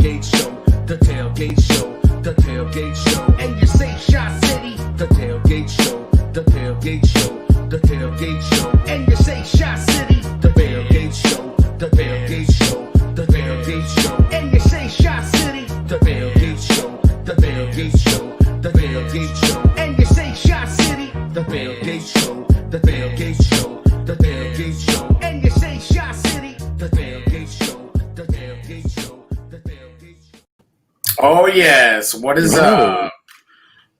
Tailgate Show, the Tailgate Show, the Tailgate Show. And you say Shot City, the Tailgate Show, the Tailgate Show, the Tailgate Show. And you say Shot City, the Tailgate Show, the Tailgate Show, the Tailgate Show. And you say Shot City, the Tailgate Show, the Tailgate Show, the Tailgate Show. And you say Shot City, the Tailgate Show, the Tailgate Show, the Tailgate Show. And you say Shot City, the Tailgate Show, the Tailgate Show, the Tailgate Show. Oh yes, what is up?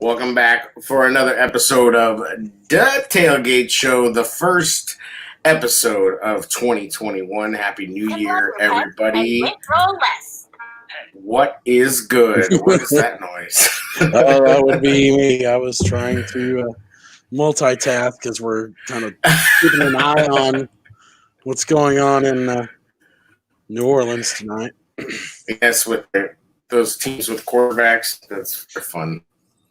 Welcome back for another episode of The Tailgate Show, the first episode of 2021. Happy New Year, everybody. What is good? What is that noise? That would be me. I was trying to multitask because we're kind of keeping an eye on what's going on in New Orleans tonight. Yes, with those teams with quarterbacks, that's fun.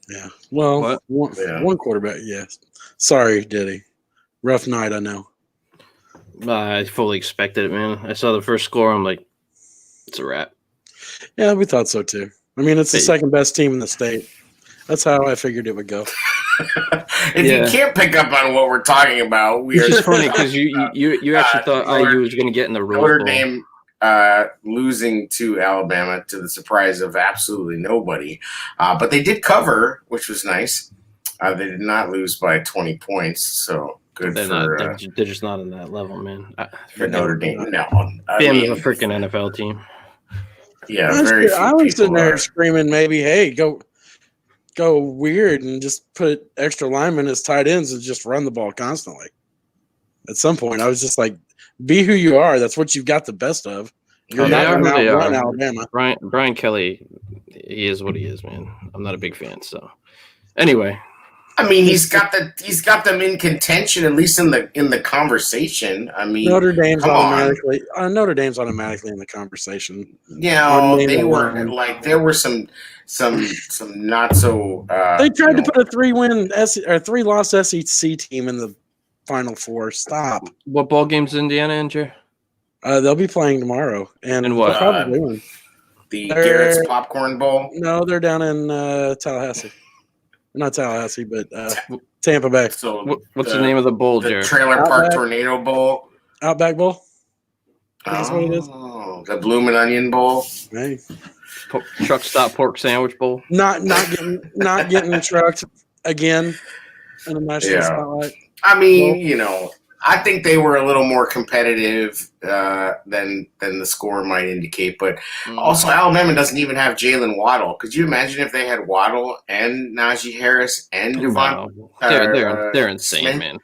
Yeah. Well, one quarterback, yes. Sorry, Diddy. Rough night, I know. I fully expected it, man. I saw the first score. I'm like, it's a wrap. Yeah, we thought so too. I mean, it's the second best team in the state. That's how I figured it would go. If you can't pick up on what we're talking about, we are. It's funny because you actually thought IU was going to get in the Rose Bowl. Notre Dame losing to Alabama to the surprise of absolutely nobody, but they did cover, which was nice. They did not lose by 20 points, so good they're just not on that level, man. For Notre Dame, no. Bama's a freaking NFL team. Yeah, I was sitting there screaming, maybe, hey, go weird and just put extra linemen as tight ends and just run the ball constantly. At some point, I was just like, be who you are. That's what you've got the best of. You're not going to outrun Alabama. Brian Kelly, he is what he is, man. I'm not a big fan. So, anyway, I mean, he's got them in contention, at least in the conversation. I mean, Notre Dame's automatically in the conversation. Yeah, they were like there were some not so. They tried to put a 3-loss SEC team in the Final Four. Stop. What ball game's Indiana in, Jer? They'll be playing tomorrow. And what? Probably doing. The Garrett's Popcorn Bowl? No, they're down in Tallahassee. Not Tallahassee, but Tampa Bay. So what's the name of the bowl, the Jer? Trailer Park Tornado Bowl? Outback Bowl? That's what it is. The Bloomin' Onion Bowl? Hey. Truck Stop Pork Sandwich Bowl? Not getting trucked again in the national spotlight. I mean, I think they were a little more competitive than the score might indicate. But also, Alabama doesn't even have Jalen Waddle. Could you imagine if they had Waddle and Najee Harris and Devon? They're insane, Smith? man.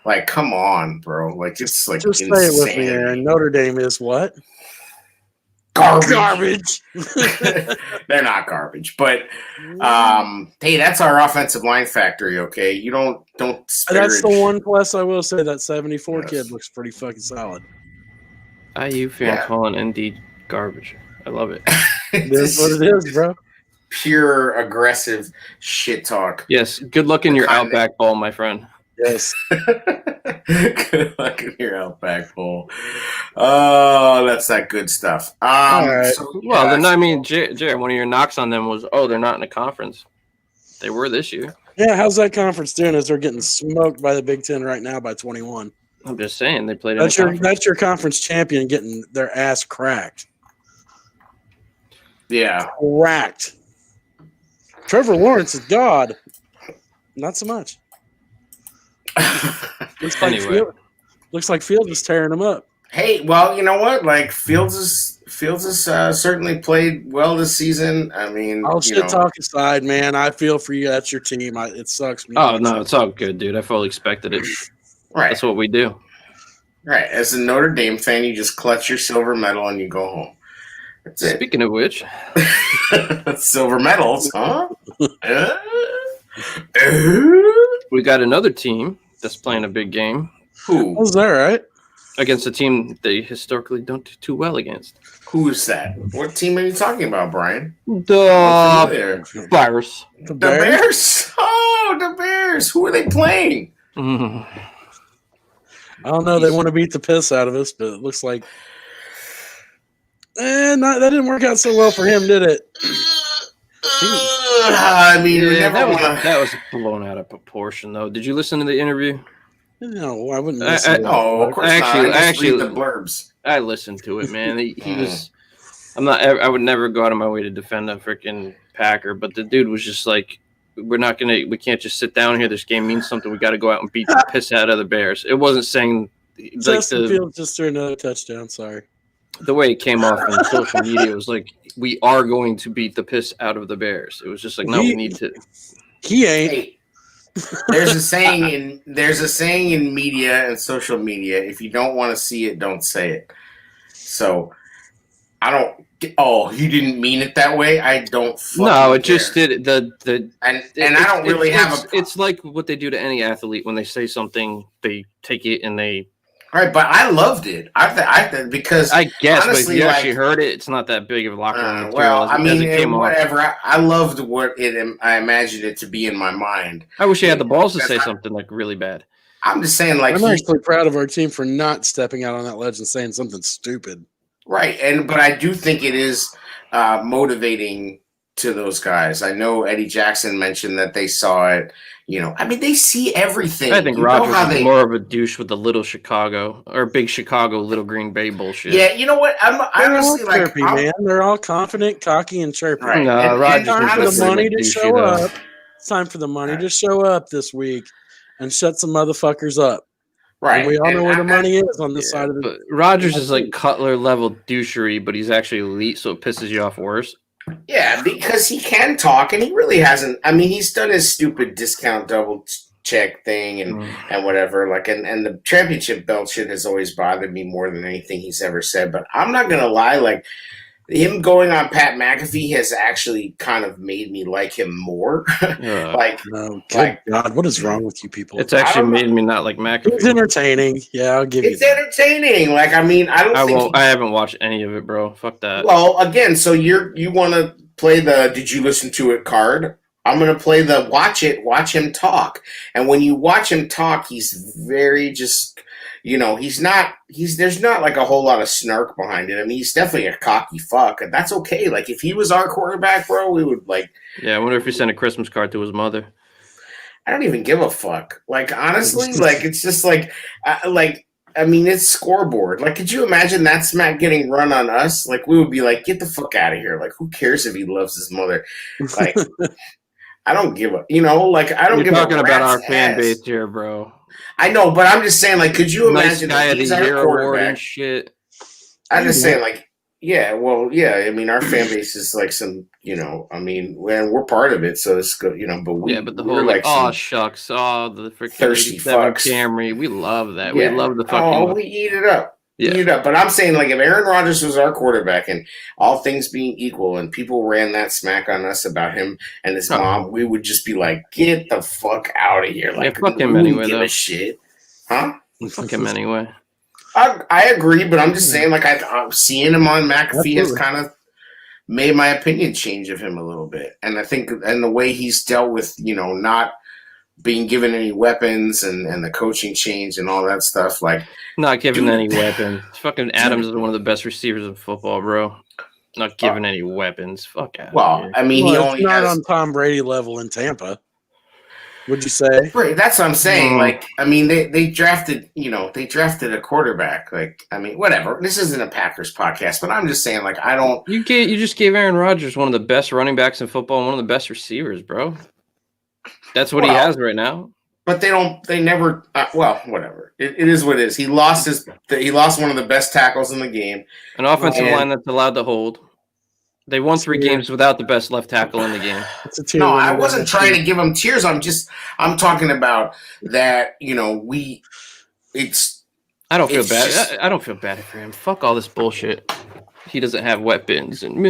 Like, come on, bro. Like, it's like just insane. say it with me, Aaron. Notre Dame is what? Garbage. They're not garbage, but hey, that's our offensive line factory. Okay, you don't disparage. That's the one plus I will say that 74 kid looks pretty fucking solid. IU fan calling ND garbage. I love it. That's what it is, bro. Pure aggressive shit talk. Yes, good luck in your Outback Bowl, my friend. Yes. Good luck in your Outback Bowl. Oh, that's that good stuff. All right. Then I mean, Jared, one of your knocks on them was, they're not in a conference. They were this year. Yeah, how's that conference doing? As they're getting smoked by the Big Ten right now by 21. I'm just saying they played. That's your conference champion getting their ass cracked. Yeah, cracked. Trevor Lawrence is God. Not so much. Looks like Fields is tearing him up. Hey, well, you know what? Like Fields has certainly played well this season. I mean, shit talk aside, man, I feel for you. That's your team. It sucks. No, it's all good, dude. I fully expected it. Right, that's what we do. Right, as a Notre Dame fan, you just clutch your silver medal and you go home. That's it. Speaking of which, silver medals, huh? We got another team that's playing a big game. Who? Was that right? Against a team they historically don't do too well against. Who is that? What team are you talking about, Brian? The Bears. The Bears? Oh, the Bears. Who are they playing? I don't know. They want to beat the piss out of us, but it looks like That didn't work out so well for him, did it? I mean, we Yeah, never want to. that was blown out of proportion, though. Did you listen to the interview? No, I wouldn't. I- listen to No, that. of course I not. actually- I just I actually- read the blurbs. I listened to it, man. He was. I would never go out of my way to defend a freaking Packer, but the dude was just like, we can't just sit down here. This game means something. We got to go out and beat the piss out of the Bears. It wasn't saying like Justin Fields just threw another touchdown. Sorry. the way it came off on social media was like, we are going to beat the piss out of the Bears. It was just like, no, we need to. He ain't. Hey, there's a saying in media and social media: if you don't want to see it, don't say it. So I don't. Oh, you didn't mean it that way. I don't. No, it care. just did the. And I don't really have a. It's like what they do to any athlete when they say something, they take it and they. Right, but I loved it. I because I guess, honestly, but if you like, actually heard it, it's not that big of a locker room material well, as, I mean, it came off. whatever. I loved what I imagined it to be in my mind. I wish he had the balls to That's say not- something like really bad. I'm just saying, like, I'm actually proud of our team for not stepping out on that ledge and saying something stupid. right, but I do think it is motivating to those guys. I know Eddie Jackson mentioned that they saw it. You know, I mean, they see everything. I think You know Rodgers how is they- more of a douche with the little Chicago or big Chicago, little Green Bay bullshit. Yeah, you know what? I They're honestly all like. chirpy, man. They're all confident, cocky, and chirpy. Right. No, And- Rodgers and Time for the honestly, money to douchey, show though. up. It's time for the money to show up this week and shut some motherfuckers up. Right. And we all And know where the I- money is on this Yeah, side of the. but Rodgers is like Cutler level douchery, but he's actually elite, so it pisses you off worse. Yeah, because he can talk, and he really hasn't. I mean, he's done his stupid discount double check thing and whatever. Like, and the championship belt shit has always bothered me more than anything he's ever said. But I'm not gonna lie, like him going on Pat McAfee has actually kind of made me like him more. Like, No, good like- God, what is wrong with you people? It's actually don't know. made me not like It's McAfee. entertaining. Yeah, I'll give you it's that. entertaining. Like, I mean, I don't I think. won't. I haven't watched any of it, bro. Fuck that. Well, again, so you want to play the "Did you listen to it" card? I'm going to play the watch him talk. And when you watch him talk, he's very just, there's not like a whole lot of snark behind it. I mean, he's definitely a cocky fuck, and that's okay. Like, if he was our quarterback, bro, we would like, Yeah, I wonder if he sent a Christmas card to his mother. I don't even give a fuck. Like, honestly, like, it's just like, I mean, it's scoreboard. Like, could you imagine that smack getting run on us? Like, we would be like, get the fuck out of here. Like, who cares if he loves his mother? Like, I don't give a, I don't You're give talking a about our rat's fan ass. base here, bro. I know, but I'm just saying, like, could you Nice imagine guy if of he's the our year award quarterback? and shit. I'm just saying, like, yeah, well, yeah. I mean, our fan base is like some, I mean, we're part of it, so it's good, but we, Yeah, but the we're whole like, some oh shucks, oh the freaking thirsty 87 fucks. Camry, we love that. Yeah. We love the Oh, fucking. we eat it up. Yeah. Eat it up. But I'm saying, like, if Aaron Rodgers was our quarterback and all things being equal and people ran that smack on us about him and his Oh. mom, we would just be like, get the fuck out of here. Like, fuck him we wouldn't anyway, give though. a shit. Huh? Fuck him anyway. I agree, but I'm just saying, like, I'm seeing him on McAfee has Absolutely. kind of made my opinion change of him a little bit. And I think, and the way he's dealt with, not being given any weapons and the coaching change and all that stuff, like, Not giving Dude. any weapons. Fucking Adams is one of the best receivers in football, bro. Not giving any weapons. Fuck out. well, I mean, he Well, only it's not has. on Tom Brady level in Tampa. Would you say? Right, that's what I'm saying. Mhm. Like, I mean, they drafted, they drafted a quarterback. Like, I mean, whatever. This isn't a Packers podcast, but I'm just saying, like, I don't. You just gave Aaron Rodgers one of the best running backs in football and one of the best receivers, bro. That's what he Well, has right now. But they never. Well, whatever. It is what it is. He lost one of the best tackles in the game. An offensive Man. line that's allowed to hold. They won 3 games without the best left tackle in the game. It's a tier No, one I of wasn't that. trying to give him tears. I'm talking about that. It's. I don't feel It's bad. just- I don't feel bad for him. Fuck all this bullshit. He doesn't have weapons and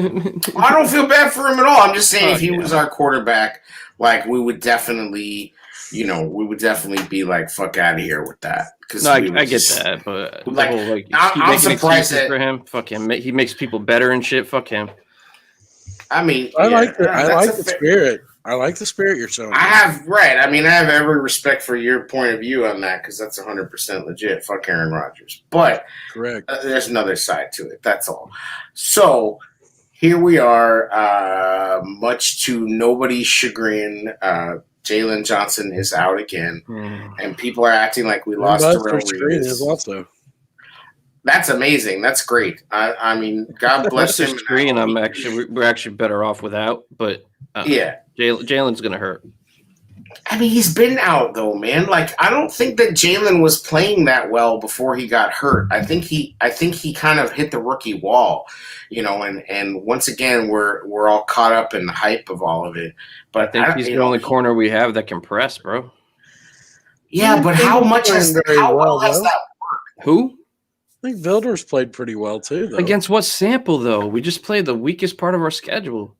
I don't feel bad for him at all. I'm just saying, Oh, if he yeah. was our quarterback, like, we would definitely. We would definitely be like, fuck out of here with that. Because No, I get that, but Like, the whole, like, I'm keep making surprised excuses that- for him. Fuck him. He makes people better and shit. Fuck him. I mean, I yeah, like the that's a the fair- spirit. I like the spirit you're showing. I have I mean, I have every respect for your point of view on that because that's 100% legit. Fuck Aaron Rodgers, but Correct. there's another side to it. That's all. So here we are, much to nobody's chagrin. Jalen Johnson is out again, and people are acting like we lost Darrell Revis. Is also. That's amazing. That's great. I mean, God bless him. Screen, we're actually better off without, but yeah, Jalen's gonna hurt. I mean, he's been out though, man. Like, I don't think that Jalen was playing that well before he got hurt. I think he kind of hit the rookie wall, and once again we're all caught up in the hype of all of it. But I think he's the only corner we have that can press, bro. Yeah, but how well has that worked? Who? I think Vildor's played pretty well too, though. Against what sample though? We just played the weakest part of our schedule.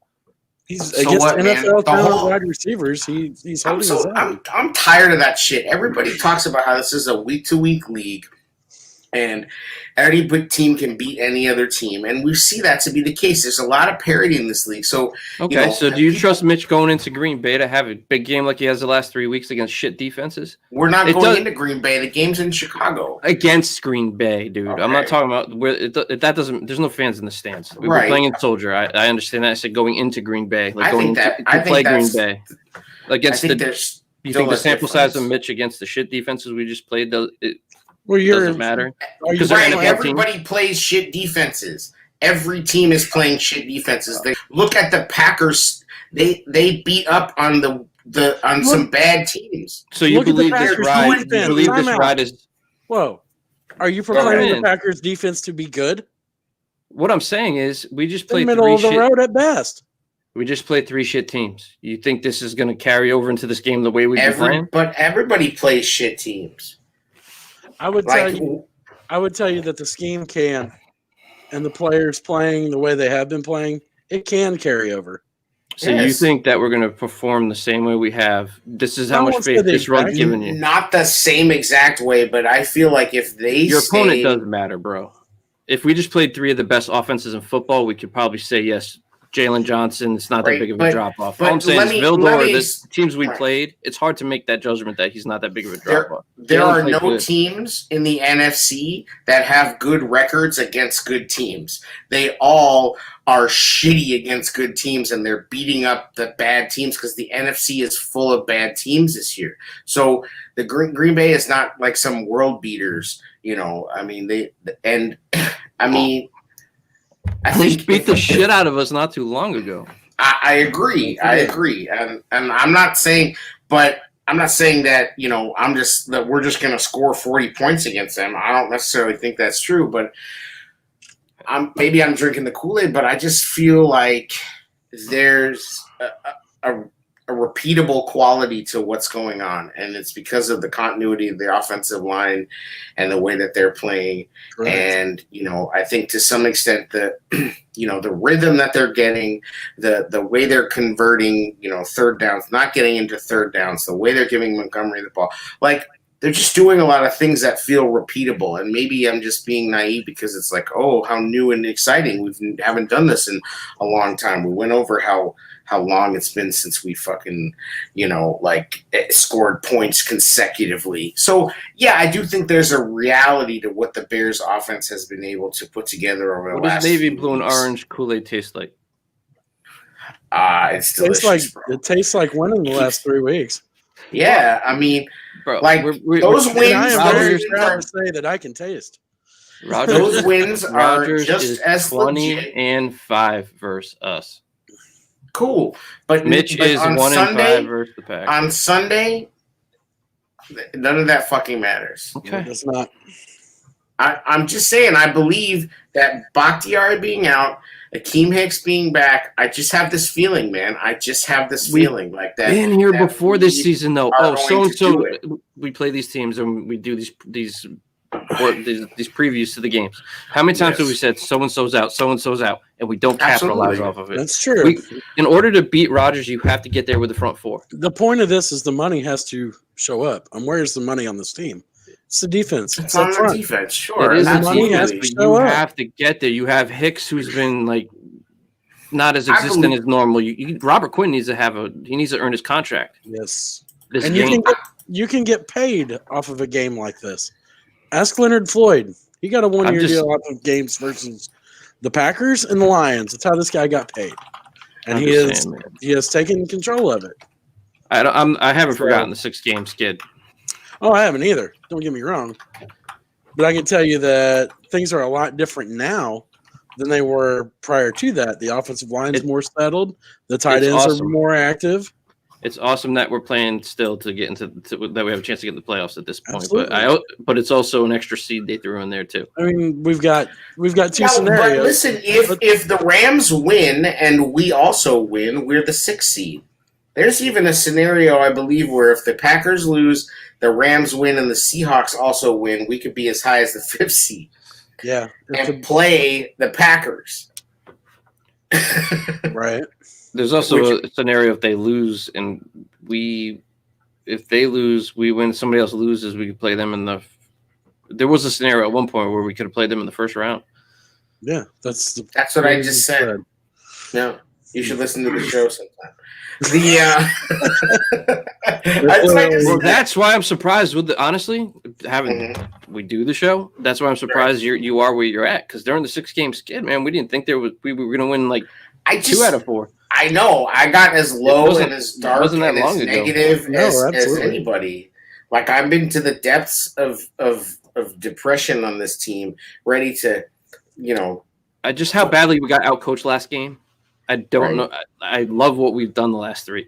He's against NFL talent wide receivers. He's holding his own. I'm tired of that shit. Everybody talks about how this is a week-to-week league, and any big team can beat any other team, and we see that to be the case. There's a lot of parity in this league. So okay, so do you trust Mitch going into Green Bay to have a big game like he has the last 3 weeks against shit defenses? We're not going into Green Bay. The game's in Chicago. Against Green Bay, dude. Okay. I'm not talking about where that doesn't. There's no fans in the stands. We were playing in Soldier. I understand that. I said going into Green Bay, like Green Bay. Against you think the sample size of Mitch against the shit defenses we just played doesn't matter? Everybody plays shit defenses. Every team is playing shit defenses. They look at the Packers. They beat up on some bad teams. So you believe this ride? You believe this ride is? Whoa, are you proclaiming the Packers defense to be good? What I'm saying is, we just played middle of the road at best. We just played 3 shit teams. You think this is going to carry over into this game the way we've been playing? But everybody plays shit teams. I would tell you that the scheme can, and the players playing the way they have been playing, it can carry over. So you think that we're going to perform the same way we have? This is how much faith this run's giving you. Not the same exact way, but I feel like if your opponent doesn't matter, bro. If we just played 3 of the best offenses in football, we could probably say yes. Jalen Johnson, it's not that big of a drop-off. All I'm saying is Vildor, the teams we played, it's hard to make that judgment that he's not that big of a drop-off. There are no teams in the NFC that have good records against good teams. They all are shitty against good teams, and they're beating up the bad teams because the NFC is full of bad teams this year. So the Green Bay is not like some world beaters, I mean, He beat the shit out of us not too long ago. I agree. And I'm not saying that, that we're just going to score 40 points against them. I don't necessarily think that's true, but maybe I'm drinking the Kool-Aid, but I just feel like there's a repeatable quality to what's going on, and it's because of the continuity of the offensive line and the way that they're playing. Correct. And I think to some extent the rhythm that they're getting, the way they're converting third downs, not getting into third downs, the way they're giving Montgomery the ball, like they're just doing a lot of things that feel repeatable. And maybe I'm just being naive because it's like, oh, how new and exciting. We haven't done this in a long time. We went over how long it's been since we fucking, scored points consecutively. So, yeah, I do think there's a reality to what the Bears offense has been able to put together over the last What does navy blue and orange Kool-Aid taste like? It's delicious, it tastes like winning the last 3 weeks. Yeah, I mean, bro, those wins. I am very proud to say that I can taste. Those wins are just as 20-5 versus us. Cool, but Mitch is 1-5 versus the Packers. On Sunday, none of that fucking matters. Okay, it's not. I'm just saying. I believe that Bakhtiari being out, Akeem Hicks being back, I just have this feeling, man. I just have this feeling like that. Been here before this season, though. Oh, so and so. We play these teams and we do these previews to the games. How many times have we said so and so's out, and we don't capitalize off of it? That's true. In order to beat Rodgers, you have to get there with the front 4. The point of this is the money has to show up. And where's the money on this team? It's the defense. It's on the defense, sure. It is the defense, but you have to get there. You have Hicks, who's been like not as existent as normal. Robert Quinn needs to earn his contract. Yes. This And game, you can get paid off of a game like this. Ask Leonard Floyd. He got a 1-year deal off of games versus the Packers and the Lions. That's how this guy got paid. And he has taken control of it. I haven't forgotten the 6-game skid. Oh, I haven't either. Don't get me wrong. But I can tell you that things are a lot different now than they were prior to that. The offensive line is more settled. The tight ends are more active. It's awesome that we're playing still to get into that we have a chance to get in the playoffs at this point. Absolutely. But it's also an extra seed they threw in there too. I mean, we've got two scenarios. But listen, if the Rams win and we also win, we're the 6th seed. There's even a scenario, I believe, where if the Packers lose, the Rams win, and the Seahawks also win, we could be as high as the 5th seed. Yeah. And play the Packers. Right. There's also a scenario if they lose and if they lose, we win, somebody else loses, we could play them in the. There was a scenario at one point where we could have played them in the first round. Yeah, that's what I just said. No, you should listen to the show sometime. That's why I'm surprised with honestly we do the show. That's why I'm surprised you are where you're at, because during the 6-game skid, man, we didn't think we were going to win like 2 out of 4. I know. I got as low and as dark and as negative as anybody. Like, I've been to the depths of depression on this team, ready to, just how badly we got outcoached last game. I don't know. I love what we've done the last 3.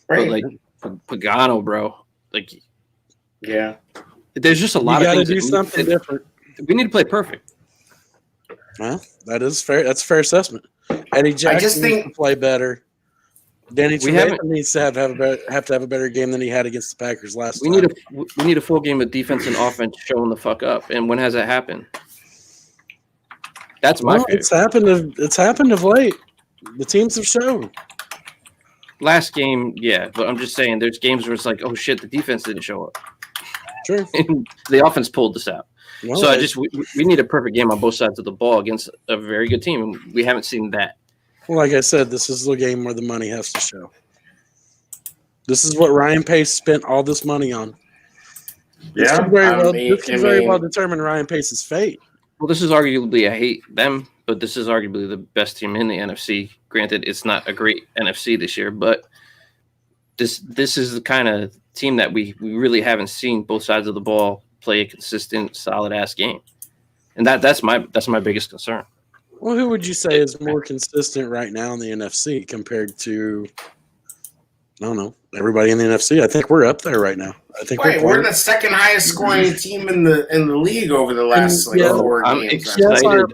But, like, Pagano, bro. Like, yeah. There's just a lot of things. You got to do something different. We need to play perfect. Well, that is fair. That's a fair assessment. Eddie Jackson needs to play better. Danny Trevathan needs to have a better game than he had against the Packers last time. We need a full game of defense and offense showing the fuck up. And when has that happened? That's my favorite. It's happened of late. The teams have shown. Last game, yeah, but I'm just saying there's games where it's like, oh shit, the defense didn't show up. Sure. And the offense pulled this out. Well, so we need a perfect game on both sides of the ball against a very good team, and we haven't seen that. Well, like I said, this is the game where the money has to show. This is what Ryan Pace spent all this money on. This could very well determine Ryan Pace's fate. Well, this is arguably, I hate them, but this is arguably the best team in the NFC. Granted, it's not a great NFC this year, but this is the kind of team that we really haven't seen both sides of the ball play a consistent, solid-ass game. And that's my biggest concern. Well, who would you say is more consistent right now in the NFC compared to, I don't know, everybody in the NFC? I think we're up there right now. I think we're the second highest scoring team in the league over the last 4 games.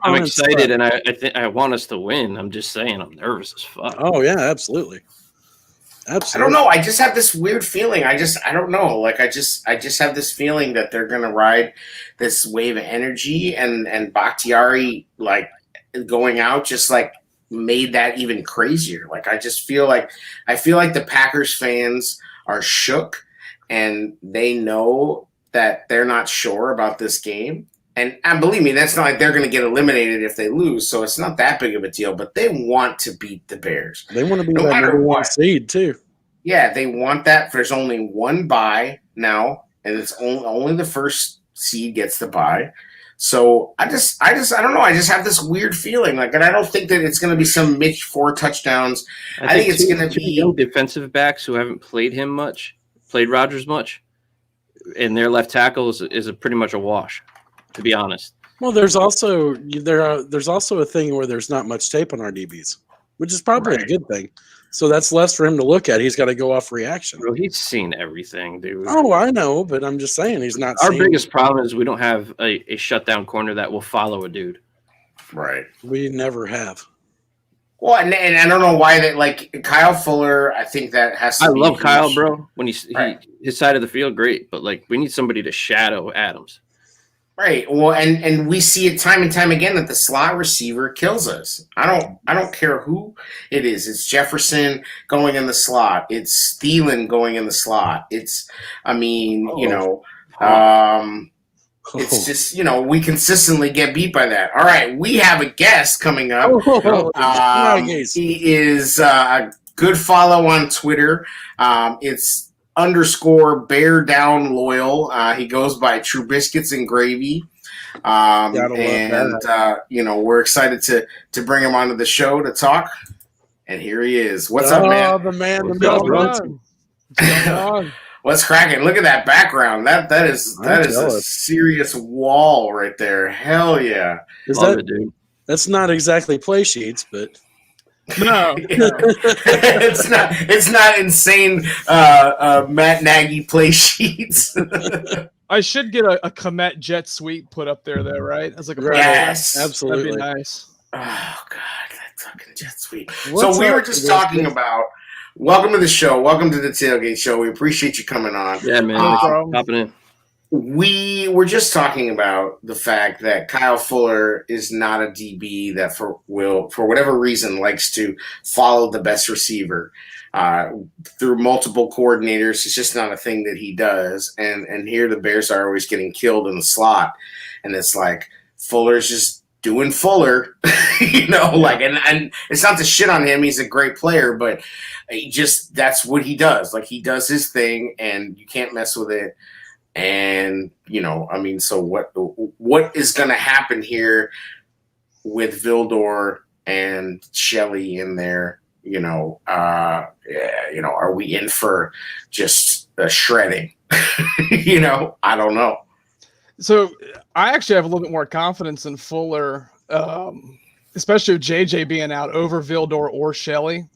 I'm excited, and I want us to win. I'm just saying, I'm nervous as fuck. Oh yeah, absolutely. I don't know. I just have this weird feeling. I don't know. Like I just have this feeling that they're gonna ride this wave of energy, and Bakhtiari like going out just like made that even crazier. Like I feel like the Packers fans are shook, and they know that they're not sure about this game. And believe me, that's not like they're going to get eliminated if they lose, so it's not that big of a deal. But they want to beat the Bears. They want to be that number 1 seed too. Yeah, they want that. There's only one bye now, and it's only the first seed gets the bye. So I don't know. I just have this weird feeling, like, and I don't think that it's going to be some Mitch 4 touchdowns. I think it's going to be young defensive backs who haven't played Rodgers much, and their left tackle is pretty much a wash, to be honest. Well, there's also a thing where there's not much tape on our DBs, which is probably a good thing. So that's less for him to look at. He's got to go off reaction. Bro, he's seen everything, dude. Oh, I know, but I'm just saying he's not. Our biggest problem is we don't have a shutdown corner that will follow a dude. Right. We never have. Well, and I don't know why that, like, Kyle Fuller, I think that has to be love Kyle, bro. When his side of the field, great. But, like, we need somebody to shadow Adams. Right. Well, and we see it time and time again that the slot receiver kills us. I don't care who it is. It's Jefferson going in the slot. It's Thielen going in the slot. It's, It's just, we consistently get beat by that. All right, we have a guest coming up. He is a good follow on Twitter. It's _bear down loyal. He goes by True Biscuits and Gravy. We're excited to bring him onto the show to talk. And here he is. What's up, man? The man, the myth. What's cracking? Look at that background. That is a serious wall right there. Hell yeah! Love it, dude. That's not exactly play sheets, but No, it's not insane. Matt Nagy play sheets. I should get a Komet jet suite put up there, though, right? As like a yes, absolutely. That'd be nice. Oh god, that fucking jet suite. So we were just talking about. Welcome to the show. Welcome to the Tailgate Show. We appreciate you coming on. Yeah, man. Popping in. We were just talking about the fact that Kyle Fuller is not a DB that for whatever reason likes to follow the best receiver through multiple coordinators. It's just not a thing that he does. And here the Bears are always getting killed in the slot, and it's like Fuller's just doing Fuller, and it's not to shit on him. He's a great player, but that's what he does. Like, he does his thing, and you can't mess with it. And, so what is going to happen here with Vildor and Shelley in there? Are we in for just a shredding? I don't know. So I actually have a little bit more confidence in Fuller, especially with JJ being out over Vildor or Shelley.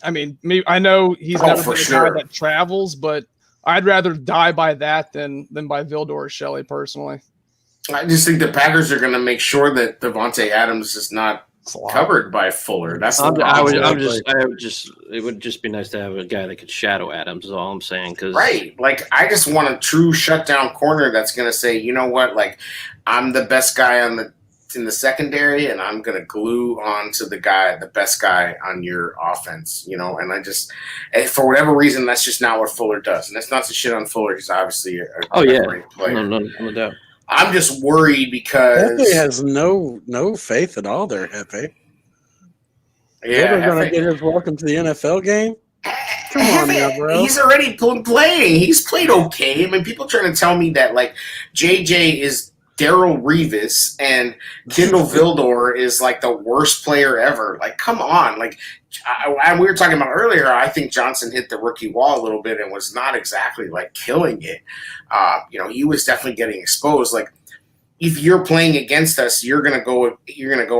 I mean, I know he's never been a guy that travels, but I'd rather die by that than by Vildor or Shelley personally. I just think the Packers are going to make sure that Devontae Adams is not covered by Fuller. That's it would just be nice to have a guy that could shadow Adams is all I'm saying. Right. Like, I just want a true shutdown corner that's going to say, you know what, like, I'm the best guy in the secondary, and I'm going to glue on to the best guy on your offense, and I just, for whatever reason, that's just not what Fuller does. And that's not to shit on Fuller. He's obviously a great player. No doubt. I'm just worried because Hefe has no faith at all there, Hefe. Yeah, He's going to get his welcome to the NFL game. Come on now, bro. He's already playing. He's played okay. I mean, people trying to tell me that, like, JJ is Darrelle Revis and Kindle Vildor is like the worst player ever. Like, come on. Like, we were talking about earlier, I think Johnson hit the rookie wall a little bit and was not exactly like killing it. He was definitely getting exposed. Like, if you're playing against us, you're gonna go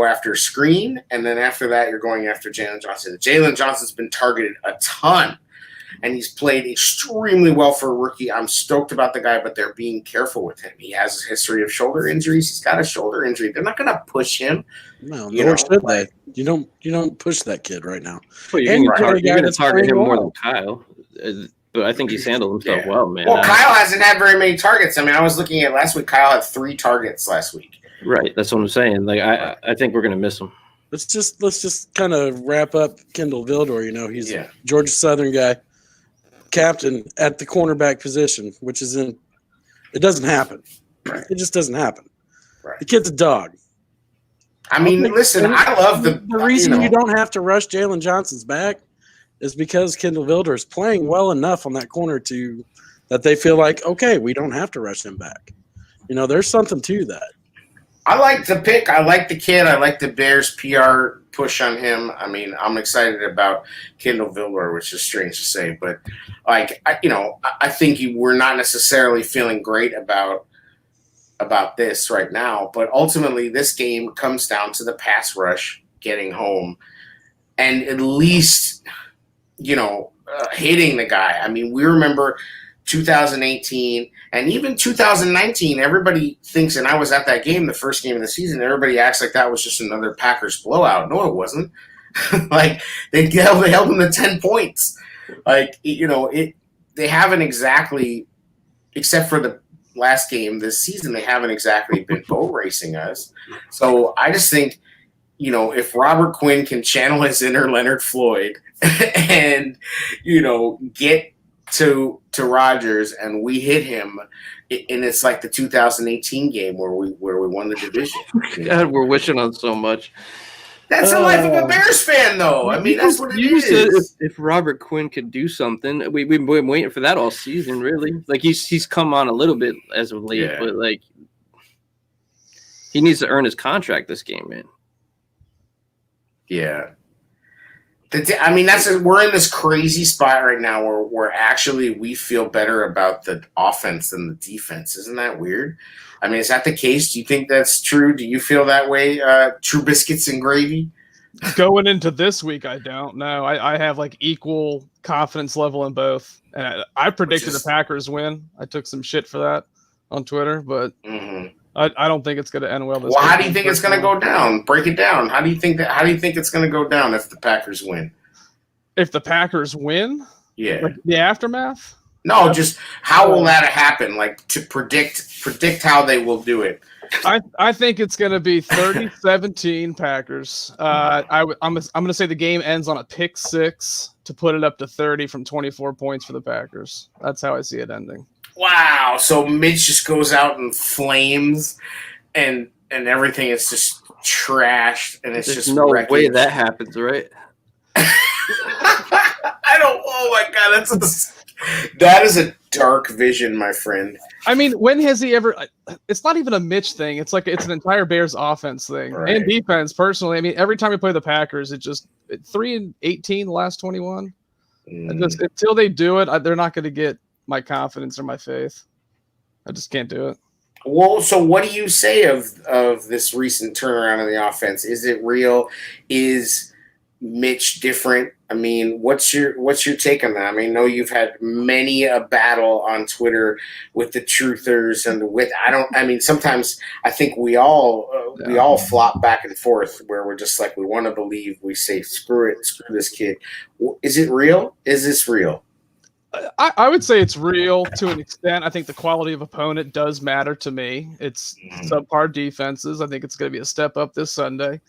after screen, and then after that, you're going after Jalen Johnson. Jalen Johnson's been targeted a ton, and he's played extremely well for a rookie. I'm stoked about the guy, but they're being careful with him. He has a history of shoulder injuries. He's got a shoulder injury. They're not gonna push him. No, nor should they. You don't push that kid right now. Well, you're going to target him more than Kyle. But I think he's handled himself well, man. Well, Kyle hasn't had very many targets. I mean, I was looking at last week. Kyle had 3 targets last week. Right. That's what I'm saying. Like, I think we're going to miss him. Let's just kind of wrap up Kindle Vildor. He's a Georgia Southern guy, captain at the cornerback position, which is it doesn't happen. Right. It just doesn't happen. Right. The kid's a dog. I mean, listen, I love the reason you don't have to rush Jalen Johnson's back is because Kindle Vildor is playing well enough on that corner that they feel like, okay, we don't have to rush him back. There's something to that. I like the pick. I like the kid. I like the Bears PR push on him. I mean, I'm excited about Kindle Vildor, which is strange to say, but like, I think we're not necessarily feeling great about this right now, but ultimately this game comes down to the pass rush getting home and at least hitting the guy. I mean, we remember 2018 and even 2019, everybody thinks, and I was at that game, the first game of the season, everybody acts like that was just another Packers blowout. No, it wasn't. Like, they held them to 10 points. Like, they haven't exactly, except for the last game this season, they haven't exactly been boat racing us. So I just think, if Robert Quinn can channel his inner Leonard Floyd and, get to Rodgers and we hit him, and it's like the 2018 game where we won the division. God, we're wishing on so much. That's the life of a Bears fan, though. I mean, that's what it You said is. if Robert Quinn could do something, we've been waiting for that all season. Really, like he's come on a little bit as of late, but like he needs to earn his contract this game, man. Yeah. I mean, we're in this crazy spot right now where actually we feel better about the offense than the defense. Isn't that weird? I mean, is that the case? Do you think that's true? Do you feel that way, True Biscuits and Gravy? Going into this week, I don't know. I have like equal confidence level in both. And I predicted the Packers win. I took some shit for that on Twitter, but I don't think it's going to end well. Well, how do you think it's going to go down? Break it down. How do you think it's going to go down if the Packers win? If the Packers win? Yeah. Like the aftermath? No, just how will that happen? Like to predict how they will do it. I think it's going to be 30-17 Packers. I'm going to say the game ends on a pick six to put it up to 30 from 24 points for the Packers. That's how I see it ending. Wow. So Mitch just goes out in flames and everything is just trashed and it's There's just no wreckage. way that happens, right? I don't. Oh my god, that is a dark vision, my friend. I mean, when has he ever? It's not even a Mitch thing. It's an entire Bears offense thing and defense. Personally, I mean, every time we play the Packers, 3-18 the last 21. Until they do it, they're not going to get my confidence or my faith. I just can't do it. Well, so what do you say of this recent turnaround in the offense? Is it real? Is Mitch different? I mean, what's your take on that? I mean, I know you've had many a battle on Twitter with the truthers and sometimes I think we all flop back and forth where we're just like, we want to believe, we say, screw it, screw this kid. Is it real? Is this real? I would say it's real to an extent. I think the quality of opponent does matter to me. It's subpar defenses. I think it's going to be a step up this Sunday.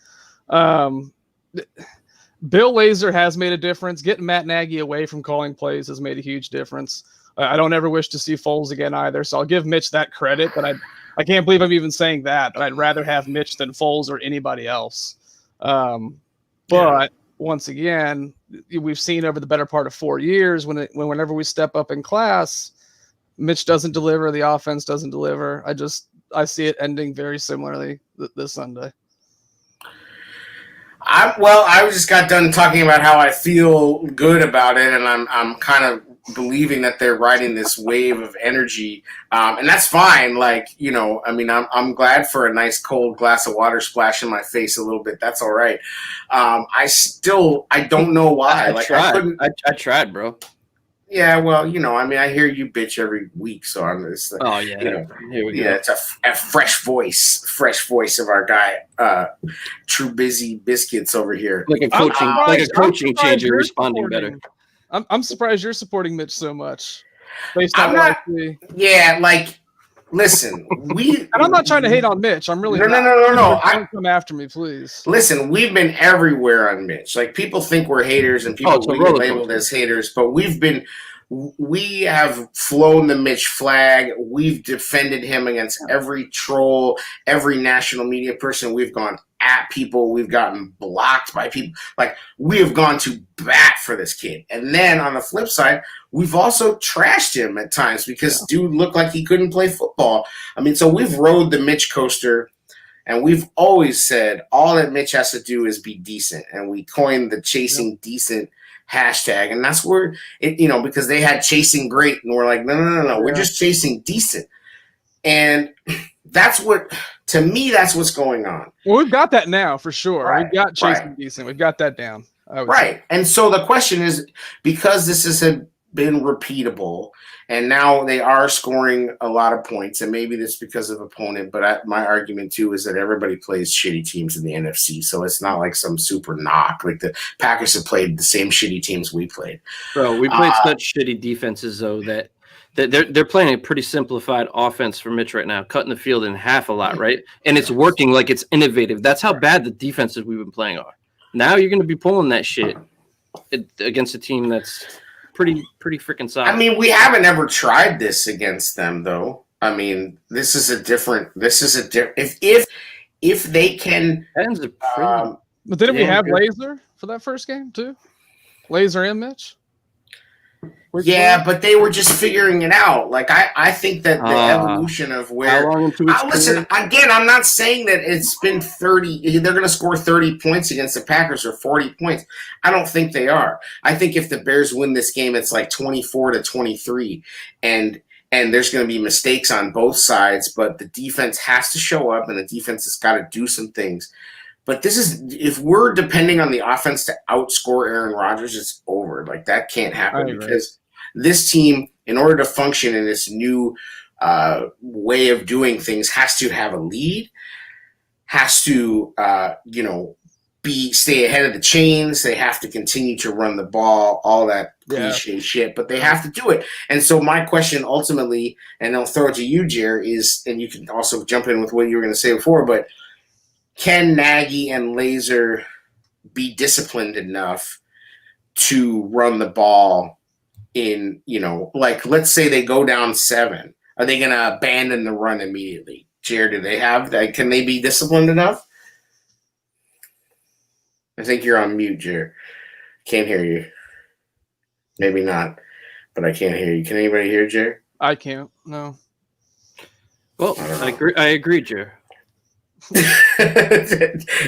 Bill Lazor has made a difference. Getting Matt Nagy away from calling plays has made a huge difference. I don't ever wish to see Foles again either, so I'll give Mitch that credit. But I can't believe I'm even saying that. But I'd rather have Mitch than Foles or anybody else. But once again, we've seen over the better part of 4 years whenever we step up in class, Mitch doesn't deliver, the offense doesn't deliver. I see it ending very similarly this Sunday. I just got done talking about how I feel good about it, and I'm kind of believing that they're riding this wave of energy, and that's fine. Like, I mean, I'm glad for a nice cold glass of water splash in my face a little bit. That's all right. I don't know why. I tried, bro. Yeah, well, I mean, I hear you bitch every week, so I'm just. Oh yeah, here we go. Yeah, it's a fresh voice of our guy, True Busy Biscuits over here. Like a coaching changer, responding better. I'm surprised you're supporting Mitch so much. Based on yeah, like, listen, and I'm not trying to hate on Mitch. I'm really no. Don't come after me, please. Listen, we've been everywhere on Mitch. Like, people think we're haters and people we get labeled as haters, but we have flown the Mitch flag. We've defended him against every troll, every national media person. We've gone at people. We've gotten blocked by people. Like, we have gone to bat for this kid. And then on the flip side, we've also trashed him at times because dude looked like he couldn't play football. I mean, so we've rode the Mitch coaster, and we've always said all that Mitch has to do is be decent. And we coined the chasing decent hashtag, and that's where it, because they had chasing great, and we're like, no, we're just chasing decent. And that's what's going on. Well, we've got that now for sure. Right, we've got chasing decent. We've got that down. Right. Say. And so the question is, because this has been repeatable, and now they are scoring a lot of points, and maybe that's because of opponent, but my argument too is that everybody plays shitty teams in the NFC, so it's not like some super knock. Like, the Packers have played the same shitty teams we played. Bro, we played such shitty defenses, though, that they're playing a pretty simplified offense for Mitch right now, cutting the field in half a lot, right? And it's working like it's innovative. That's how bad the defenses we've been playing are. Now you're going to be pulling that shit against a team that's pretty freaking solid. I mean, we haven't ever tried this against them, though. I mean, this is a different. If they can. Titans are pretty. But didn't we have good. Laser for that first game too? Laser and Mitch. Yeah, but they were just figuring it out. Like I think that the evolution of How where. long into his Listen, again, I'm not saying that it's been 30. They're going to score 30 points against the Packers or 40 points. I don't think they are. I think if the Bears win this game, it's like 24-23, and there's going to be mistakes on both sides. But the defense has to show up, and the defense has got to do some things. But this is if we're depending on the offense to outscore Aaron Rodgers, it's over. Like that can't happen because this team, in order to function in this new way of doing things, has to have a lead, has to stay ahead of the chains. They have to continue to run the ball, all that cliche shit, but they have to do it. And so my question ultimately, and I'll throw it to you, Jer, is, and you can also jump in with what you were going to say before, but can Nagy and Laser be disciplined enough to run the ball in, like let's say they go down 7. Are they going to abandon the run immediately? Jer, do they have that? Can they be disciplined enough? I think you're on mute, Jer. Can't hear you. Maybe not, but I can't hear you. Can anybody hear Jer? I can't. No. Well, I agree, Jer.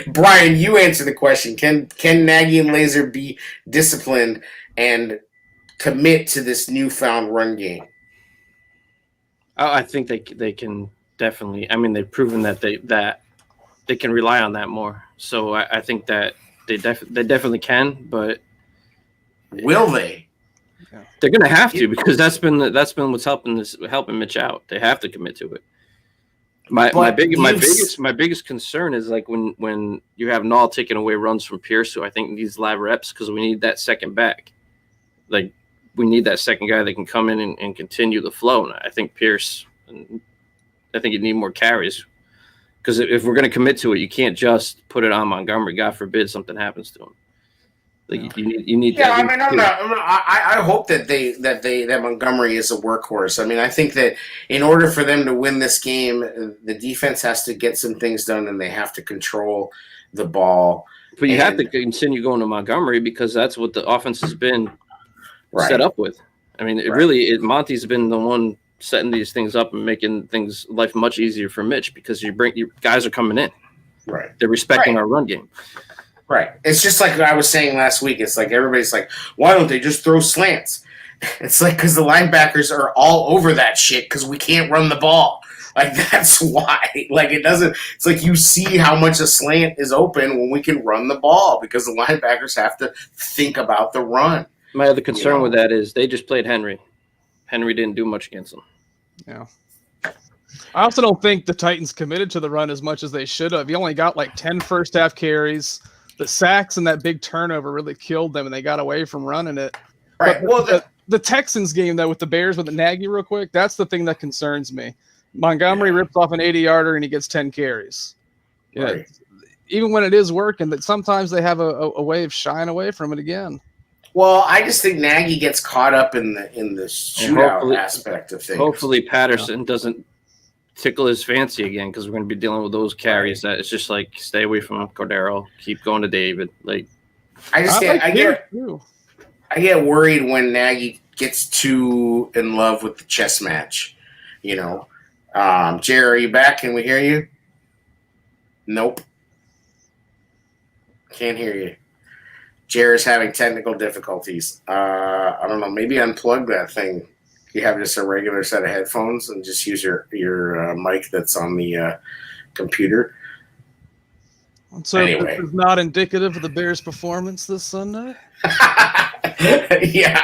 Brian, you answer the question. Can Nagy and Laser be disciplined and commit to this newfound run game? I think they can definitely. I mean, they've proven that they can rely on that more. So I think that they definitely can, but will they? They're going to have to, because that's been what's helping Mitch out. They have to commit to it. My biggest concern is like when you have Nall taking away runs from Pierce, who I think needs live reps, because we need that second back. Like we need that second guy that can come in and continue the flow. And I think Pierce, I think you need more carries, because if we're going to commit to it, you can't just put it on Montgomery. God forbid something happens to him. Like you need. Yeah, I mean, I hope that Montgomery is a workhorse. I mean, I think that in order for them to win this game, the defense has to get some things done, and they have to control the ball. But you have to continue going to Montgomery, because that's what the offense has been set up with. I mean, Monty's been the one setting these things up and making life much easier for Mitch, because your guys are coming in. Right. They're respecting our run game. Right. It's just like I was saying last week. It's like everybody's like, why don't they just throw slants? It's like because the linebackers are all over that shit because we can't run the ball. Like, that's why. Like, it's like you see how much a slant is open when we can run the ball, because the linebackers have to think about the run. My other concern with that is they just played Henry. Henry didn't do much against them. Yeah. I also don't think the Titans committed to the run as much as they should have. You only got like 10 first half carries. The sacks and that big turnover really killed them, and they got away from running it. Right. But the Texans game, though, with the Bears, with the Nagy real quick, that's the thing that concerns me. Montgomery rips off an 80-yarder, and he gets 10 carries. Yeah. Right. Even when it is working, that sometimes they have a way of shying away from it again. Well, I just think Nagy gets caught up in the shootout aspect of things. Hopefully Patterson doesn't tickle his fancy again, because we're going to be dealing with those carries that it's just like, stay away from Cordero, keep going to David. Like, I get worried when Nagy gets too in love with the chess match. Jerry, are you back? Can we hear you? Nope. Can't hear you. Jerry's having technical difficulties. I don't know. Maybe unplug that thing. You have just a regular set of headphones and just use your mic that's on the computer. So anyway. This is not indicative of the Bears' performance this Sunday? Yeah,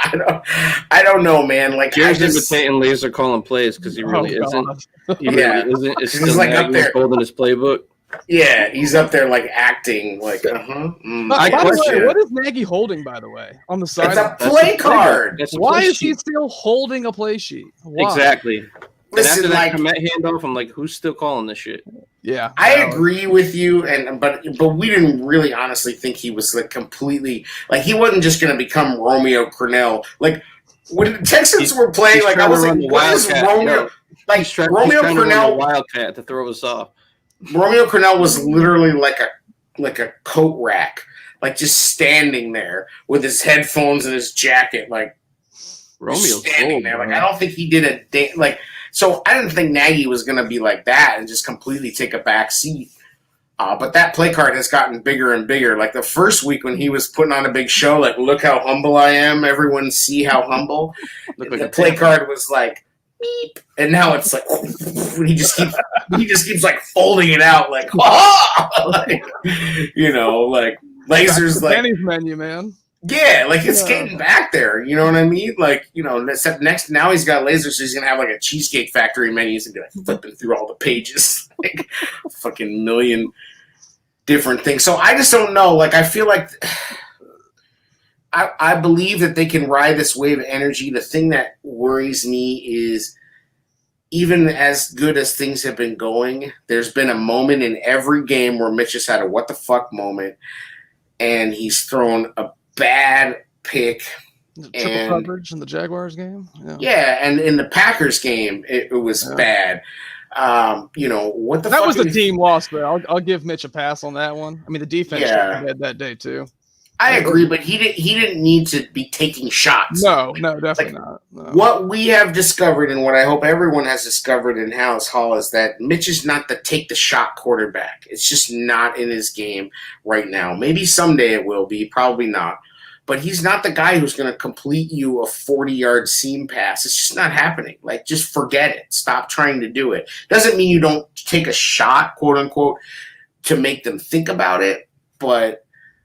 I don't know, man. Like, Jerry's imitating Laser calling plays, because he really isn't. He really isn't. It's still like up there holding his playbook. Yeah, he's up there like acting like what is Nagy holding, by the way, on the side? It's a play card. Why is he still holding a play sheet? Why? Exactly. And after Listen, that like Komet handoff, I'm like, who's still calling this shit? Yeah, I agree with you, but we didn't really honestly think he was like completely like he wasn't just going to become Romeo Crennel. Like when the Texans were playing, He's like I trying to was like, run the what is Wildcat. Romeo? Yo, Like he's trying Romeo to run the Crennel. Wildcat to throw us off. Romeo Crennel was literally like a coat rack, like just standing there with his headphones and his jacket, like Romeo's standing gold, there. Like man. I don't think he did a like. So I didn't think Nagy was going to be like that and just completely take a back seat. But that play card has gotten bigger and bigger. Like the first week when he was putting on a big show, like look how humble I am. Everyone see how humble. Look like The a play pig. card was like beep, and now it's like he just keeps like folding it out like, like like lasers like Benny's menu, man. yeah, like it's Yeah. getting back there. You know what I mean? Like, except next now he's got lasers, so he's gonna have like a Cheesecake Factory menus and be like flipping through all the pages, like fucking million different things. So I just don't know. Like I feel like I believe that they can ride this wave of energy. The thing that worries me is even as good as things have been going, there's been a moment in every game where Mitch has had a what the fuck moment and he's thrown a bad pick. Triple And- coverage in the Jaguars game. Yeah, and in the Packers game, it was bad. What the That fuck was a is- team loss, but I'll give Mitch a pass on that one. I mean, the defense Yeah. had that day too. I agree, but he didn't need to be taking shots. No, definitely not. No. What we have discovered, and what I hope everyone has discovered in House Hall, is that Mitch is not the take the shot quarterback. It's just not in his game right now. Maybe someday it will be, probably not. But he's not the guy who's going to complete you a 40-yard seam pass. It's just not happening. Like, just forget it. Stop trying to do it. Doesn't mean you don't take a shot, quote unquote, to make them think about it. But,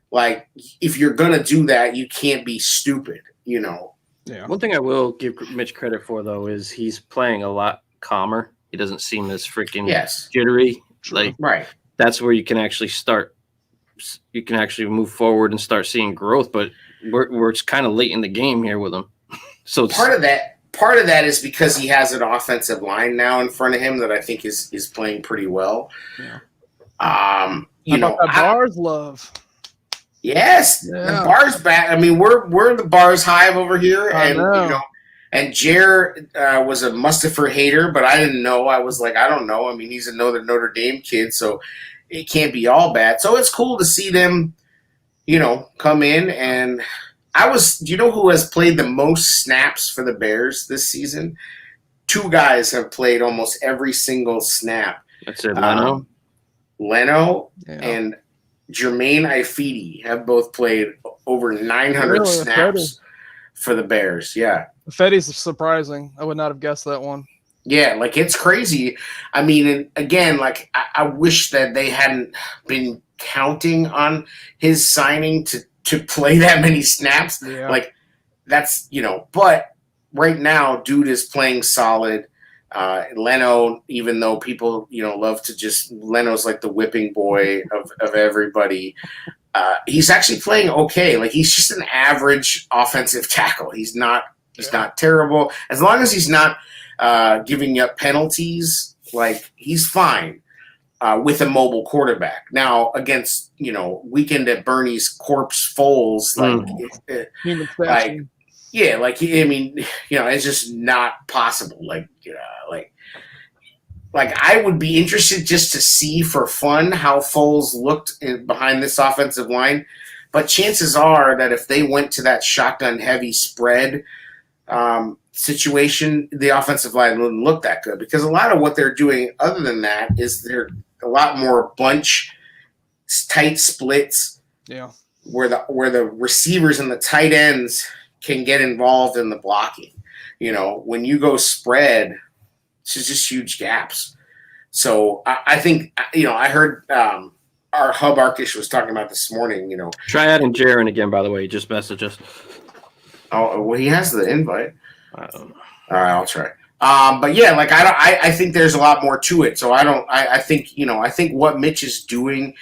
like, if you're going to do that, you can't be stupid, Yeah. One thing I will give Mitch credit for, though, is he's playing a lot calmer. He doesn't seem as freaking Yes. jittery. True. Like, Right. that's where you can actually start. You can actually move forward and start seeing growth. But we're kind of late in the game here with him. So it's, Part of that is because he has an offensive line now in front of him that I think is playing pretty well. Yeah. How How about that Bars love? yes, Yeah. the bar's back. I mean, we're the Bars Hive over here, I and know. and Jer was a Mustafa hater, but I didn't know. I was like, I don't know. I mean, he's another Notre Dame kid, so it can't be all bad. So it's cool to see them, come in. And do you know who has played the most snaps for the Bears this season? Two guys have played almost every single snap. that's it, Leno. Leno Yeah. and Jermaine Ifedi have both played over 900 Really? snaps for the Bears. Yeah. Fetty's surprising. I would not have guessed that one. Yeah, like it's crazy. I mean, and again, like I wish that they hadn't been counting on his signing to play that many snaps. Yeah. Like that's but right now, dude is playing solid. Leno, even though people love to just Leno's like the whipping boy of everybody. He's actually playing okay. Like he's just an average offensive tackle. He's not terrible. As long as he's not giving up penalties, like he's fine with a mobile quarterback. Now against Weekend at Bernie's corpse Foles, like Human like statue. yeah, like I mean, it's just not possible. Like I would be interested just to see for fun how Foles looked behind this offensive line, but chances are that if they went to that shotgun heavy spread situation, the offensive line wouldn't look that good because a lot of what they're doing other than that is they're a lot more bunch tight splits Yeah. where the receivers and the tight ends can get involved in the blocking. When you go spread, it's just huge gaps. So I think I heard our Hub Arkish was talking about this morning. Try adding Jaron again, by the way. He just messaged us. Oh, well, he has the invite. I don't know. All right, I'll try. But yeah, like I think there's a lot more to it. So I think what Mitch is doing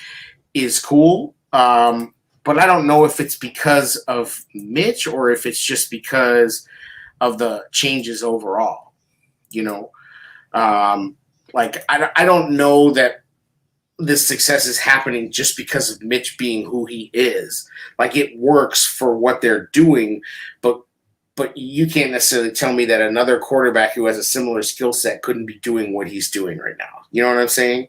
is cool. But I don't know if it's because of Mitch or if it's just because of the changes overall. Like I don't know that this success is happening just because of Mitch being who he is. Like it works for what they're doing, but you can't necessarily tell me that another quarterback who has a similar skill set couldn't be doing what he's doing right now. You know what I'm saying?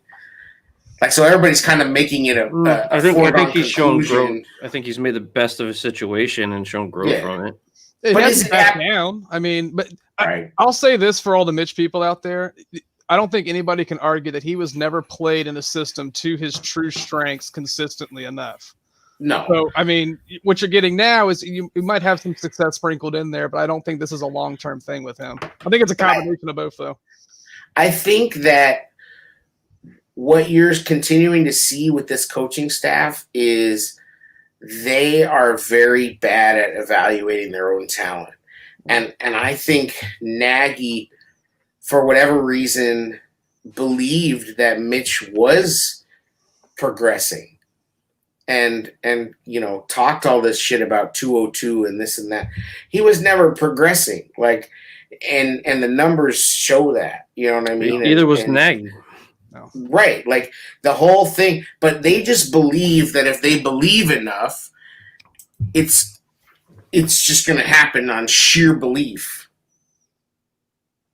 Like, so everybody's kind of making it I think he's shown conclusion. growth. I think he's made the best of his situation and shown growth from it. It But has is to it back ap- down. I mean, but Right. I'll say this for all the Mitch people out there. I don't think anybody can argue that he was never played in a system to his true strengths consistently enough. No. So, I mean, what you're getting now is you might have some success sprinkled in there, but I don't think this is a long-term thing with him. I think it's a combination of both, though. I think that what you're continuing to see with this coaching staff is they are very bad at evaluating their own talent. And I think Nagy, for whatever reason, believed that Mitch was progressing and you know, talked all this shit about 202 and this and that. He was never progressing. Like and the numbers show that. You know what I mean? Neither was and, Nagy. Right. Like the whole thing, but they just believe that if they believe enough, it's just going to happen on sheer belief.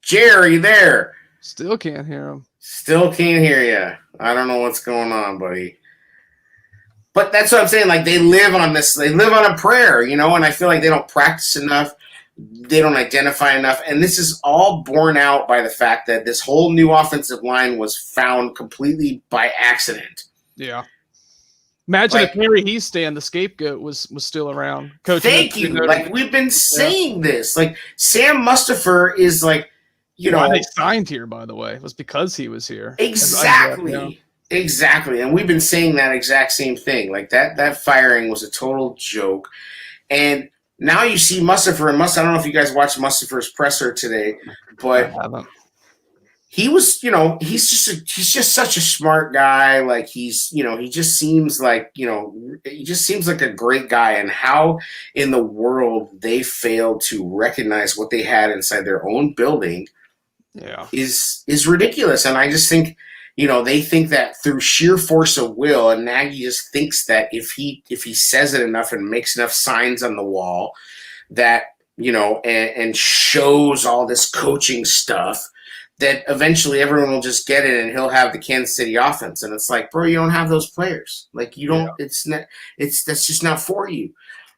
Jerry, there. Still can't hear him. Still can't hear you. I don't know what's going on, buddy. But that's what I'm saying. Like, they live on this. They live on a prayer, you know, and I feel like they don't practice enough. They don't identify enough. And this is all borne out by the fact that this whole new offensive line was found completely by accident. Yeah. Imagine Like- if Harry Heastan, the scapegoat, was still around. Coaching Thank you. Like, we've been saying this. Like, Sam Mustipher is like, you why know, they signed here, by the way, was because he was here. exactly. Yeah. Exactly. And we've been saying that exact same thing. Like, that firing was a total joke. And now you see Mustipher, and I don't know if you guys watched Mustipher's presser today, but I haven't. he was, you know, he's just such a smart guy. Like, he's, you know, he just seems like, you know, he just seems like a great guy. And how in the world they failed to recognize what they had inside their own building Yeah. is ridiculous. And I just think, you know, they think that through sheer force of will, and Nagy just thinks that if he says it enough and makes enough signs on the wall that, you know, and shows all this coaching stuff, that eventually everyone will just get it and he'll have the Kansas City offense. And it's like, bro, you don't have those players. Like, you don't, that's just not for you,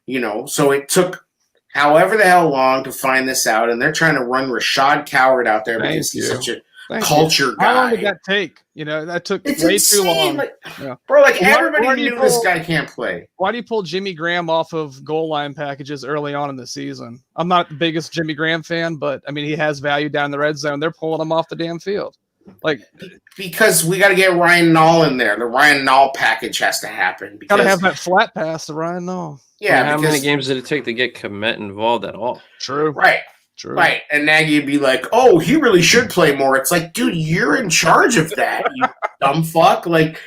you know? So it took however the hell long to find this out. And they're trying to run Rashad Coward out there because he's such a culture guy. How long did that take? You know, that took It's way insane. too long. Like, Yeah. bro, like Why- everybody why do you knew this pull- guy can't play. Why do you pull Jimmy Graham off of goal line packages early on in the season? I'm not the biggest Jimmy Graham fan, but I mean, he has value down in the red zone. They're pulling him off the damn field. Like, Because we got to get Ryan Nall in there. The Ryan Nall package has to happen. Because, gotta have that flat pass to Ryan. No, yeah, How because, many games did it take to get Komet involved at all? true, right. true. Right, and Nagy would be like, "Oh, he really should play more." It's like, dude, you're in charge of that, you dumb fuck. Like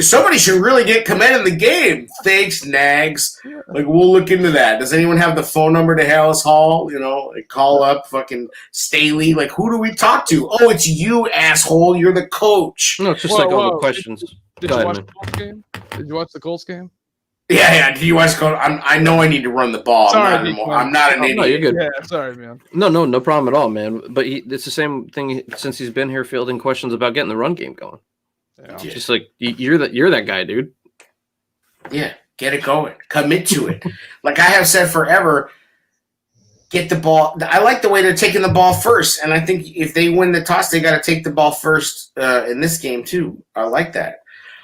somebody should really get Komet in the game. Thanks, Nags. Like, we'll look into that. Does anyone have the phone number to Hallis Hall? You know, like, call up fucking Staley. Like, who do we talk to? Oh, it's you, asshole. You're the coach. No, it's just Whoa, like all whoa. the questions. Did Go you ahead, watch man. the Colts game? Did you watch the Colts game? Yeah. Do you guys go? I know I need to run the ball. Sorry, I'm not an Nick, idiot. No, you're good. Yeah, sorry, man. No problem at all, man. But it's the same thing since he's been here, fielding questions about getting the run game going. Yeah. Yeah. Just like you're that guy, dude. Yeah, get it going. Commit to it. Like I have said forever, get the ball. I like the way they're taking the ball first. And I think if they win the toss, they got to take the ball first in this game too. I like that.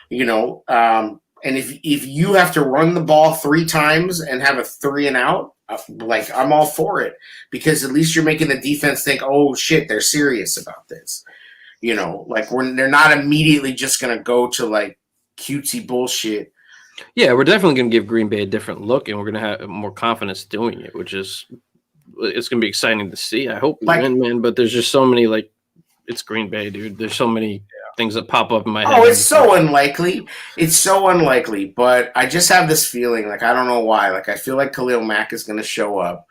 You know, and if you have to run the ball 3 times and have a 3 and out, like I'm all for it because at least you're making the defense think, oh shit, they're serious about this. You know, like they're not immediately just going to go to like cutesy bullshit. Yeah, we're definitely going to give Green Bay a different look, and we're going to have more confidence doing it, which is it's going to be exciting to see. I hope we win, man. But there's just so many it's Green Bay, dude. There's so many things that pop up in my head. Oh, it's so unlikely. It's so unlikely. But I just have this feeling, like I don't know why. Like I feel like Khalil Mack is going to show up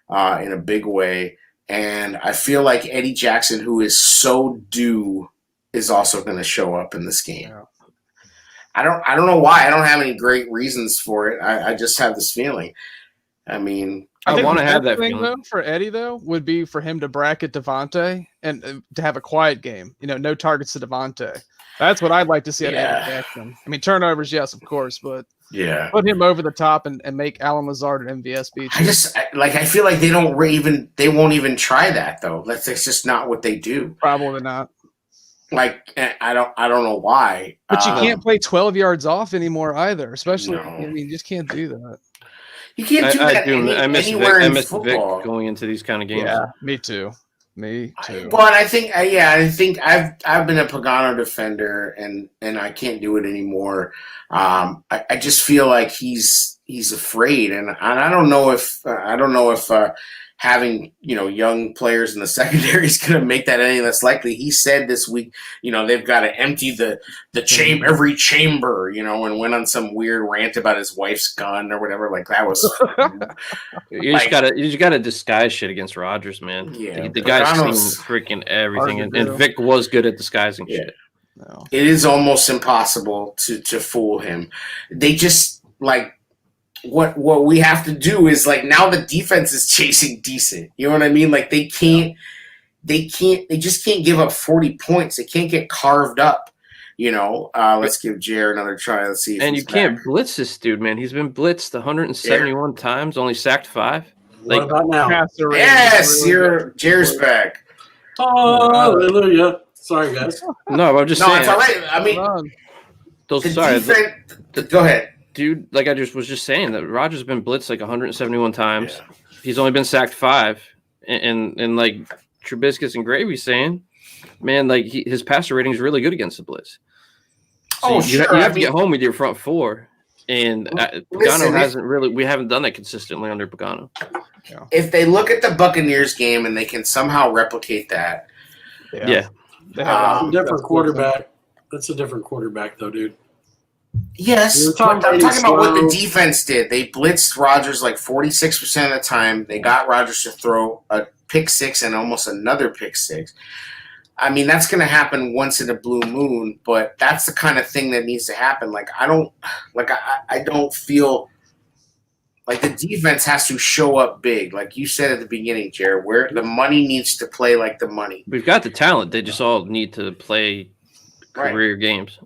in a big way, and I feel like Eddie Jackson, who is so due, is also going to show up in this game. Yeah. I don't know why. I don't have any great reasons for it. I just have this feeling. I mean, I think want to the have best that thing, feeling. though, for Eddie, though, would be for him to bracket Devontae and to have a quiet game. No targets to Devontae. That's what I'd like to see out of Yeah. Eddie Jackson. I mean, turnovers, yes, of course, but yeah. put him over the top and make Alan Lazard an MVS beat. I feel like they won't even try that though. That's just not what they do. Probably not. Like I don't know why. But you can't play 12 yards off anymore either, especially. No. I mean, you just can't do that. You can't do that I miss Vic. anywhere I in miss Vic football. going into these kind of games. Yeah, me too. Me too. But I think I've been a Pagano defender and I can't do it anymore. I just feel like he's afraid, and I don't know if having young players in the secondary is going to make that any less likely. He said this week, they've got to empty the every chamber, and went on some weird rant about his wife's gun or whatever. Like that was. You just gotta disguise shit against Rodgers, man. Yeah, the guy's Pagano's seen freaking everything, hard to and do. Vic was good at disguising Yeah. shit. No. It is almost impossible to fool him. They just like what we have to do is like now the defense is chasing decent. You know what I mean? Like they just can't give up 40 points. They can't get carved up. Let's give Jared another try. Let's see. If And he's you can't back. blitz this dude, man. He's been blitzed 171 times, only sacked 5. What Like, about now? Passer rating Yes, is really good. Jared's back. Hallelujah. Sorry, guys. no, I'm just No, saying. it's all right. I mean, Hold on. Those, the sorry, defense. Go ahead. dude. Like I was just saying that Rodgers has been blitzed like 171 times. Yeah. He's only been sacked 5, and like Trubisky's and Gravy saying, man, like his passer rating is really good against the blitz. So you sure. have to get home with your front four, and Pagano Listen, hasn't really. We haven't done that consistently under Pagano. If they look at the Buccaneers game and they can somehow replicate that, Yeah. They have a- Different quarterback. That's a different quarterback, though, dude. yes. We're talking I'm talking about what the slow. defense did. They blitzed Rodgers like 46% of the time. They got Rodgers to throw a pick 6 and almost another pick 6. I mean, that's going to happen once in a blue moon, but that's the kind of thing that needs to happen. Like, I don't feel like the defense has to show up big. Like you said at the beginning, Jared, where the money needs to play like the money. We've got the talent. They just all need to play Right. career games.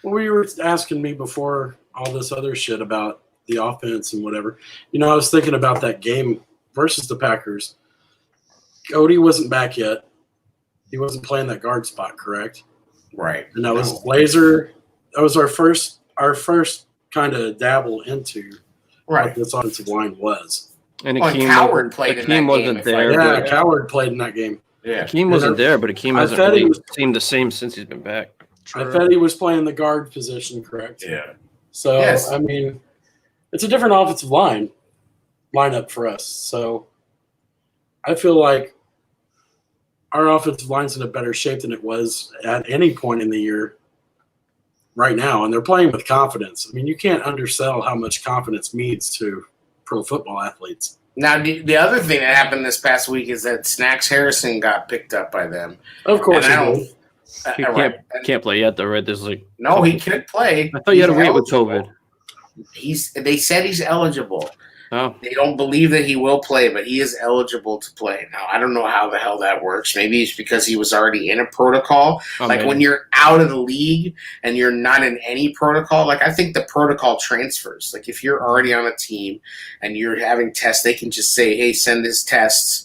Well, you were asking me before all this other shit about the offense and whatever. I was thinking about that game versus the Packers. Cody wasn't back yet. He wasn't playing that guard spot, correct? Right. And that was Laser. That was our first kind of dabble into what this offensive line was. And Well, and Akeem Coward played in that Akeem game, wasn't if there. Yeah, but Coward played in that game. Yeah. Akeem wasn't there, but Akeem I hasn't thought he really was- seemed the same since he's been back. I thought he was playing the guard position, correct? Yeah. So, Yes. I mean, it's a different offensive lineup for us. So, I feel like our offensive line's in a better shape than it was at any point in the year right now. And they're playing with confidence. I mean, you can't undersell how much confidence means to pro football athletes. Now, the other thing that happened this past week is that Snacks Harrison got picked up by them. Of course, And I he don't- did. He right. can't play yet, though, right? There's like No, he could play. I thought you had to He's wait with eligible. COVID. They said he's eligible. Oh, They don't believe that he will play, but he is eligible to play. Now, I don't know how the hell that works. Maybe it's because he was already in a protocol. Like maybe. when you're out of the league and you're not in any protocol, like I think the protocol transfers. Like if you're already on a team and you're having tests, they can just say, hey, send his tests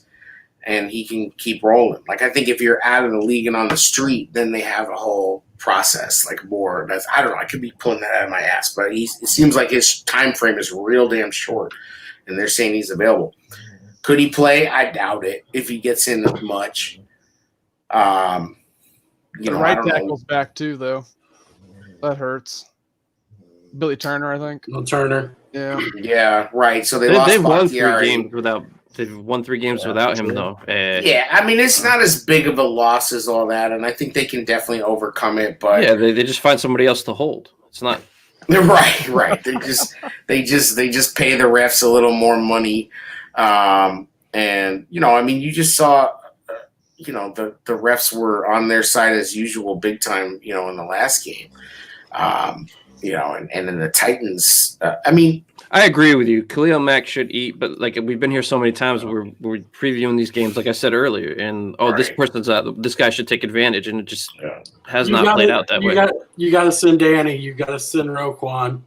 and he can keep rolling. Like I think if you're out of the league and on the street, then they have a whole process, like more. That's I don't know. I could be pulling that out of my ass, but it seems like his time frame is real damn short, and they're saying he's available. Could he play? I doubt it. If he gets in much, The I right don't know. tackle's back too, though. That hurts. Billy Turner, I think. No Turner. Yeah. Yeah, right. So they they lost won 3 Bakhtiari. games without. They've won 3 games without him, though. Yeah, I mean it's not as big of a loss as all that, and I think they can definitely overcome it. But Yeah, they just find somebody else to hold. It's not. right. They just pay the refs a little more money. And, I mean, you just saw, the refs were on their side as usual big time, in the last game. And then the Titans, I agree with you. Khalil Mack should eat, but like we've been here so many times, we're previewing these games, like I said earlier, and this guy should take advantage, and it just has not played out that way. You got to send Danny. You got to send Roquan.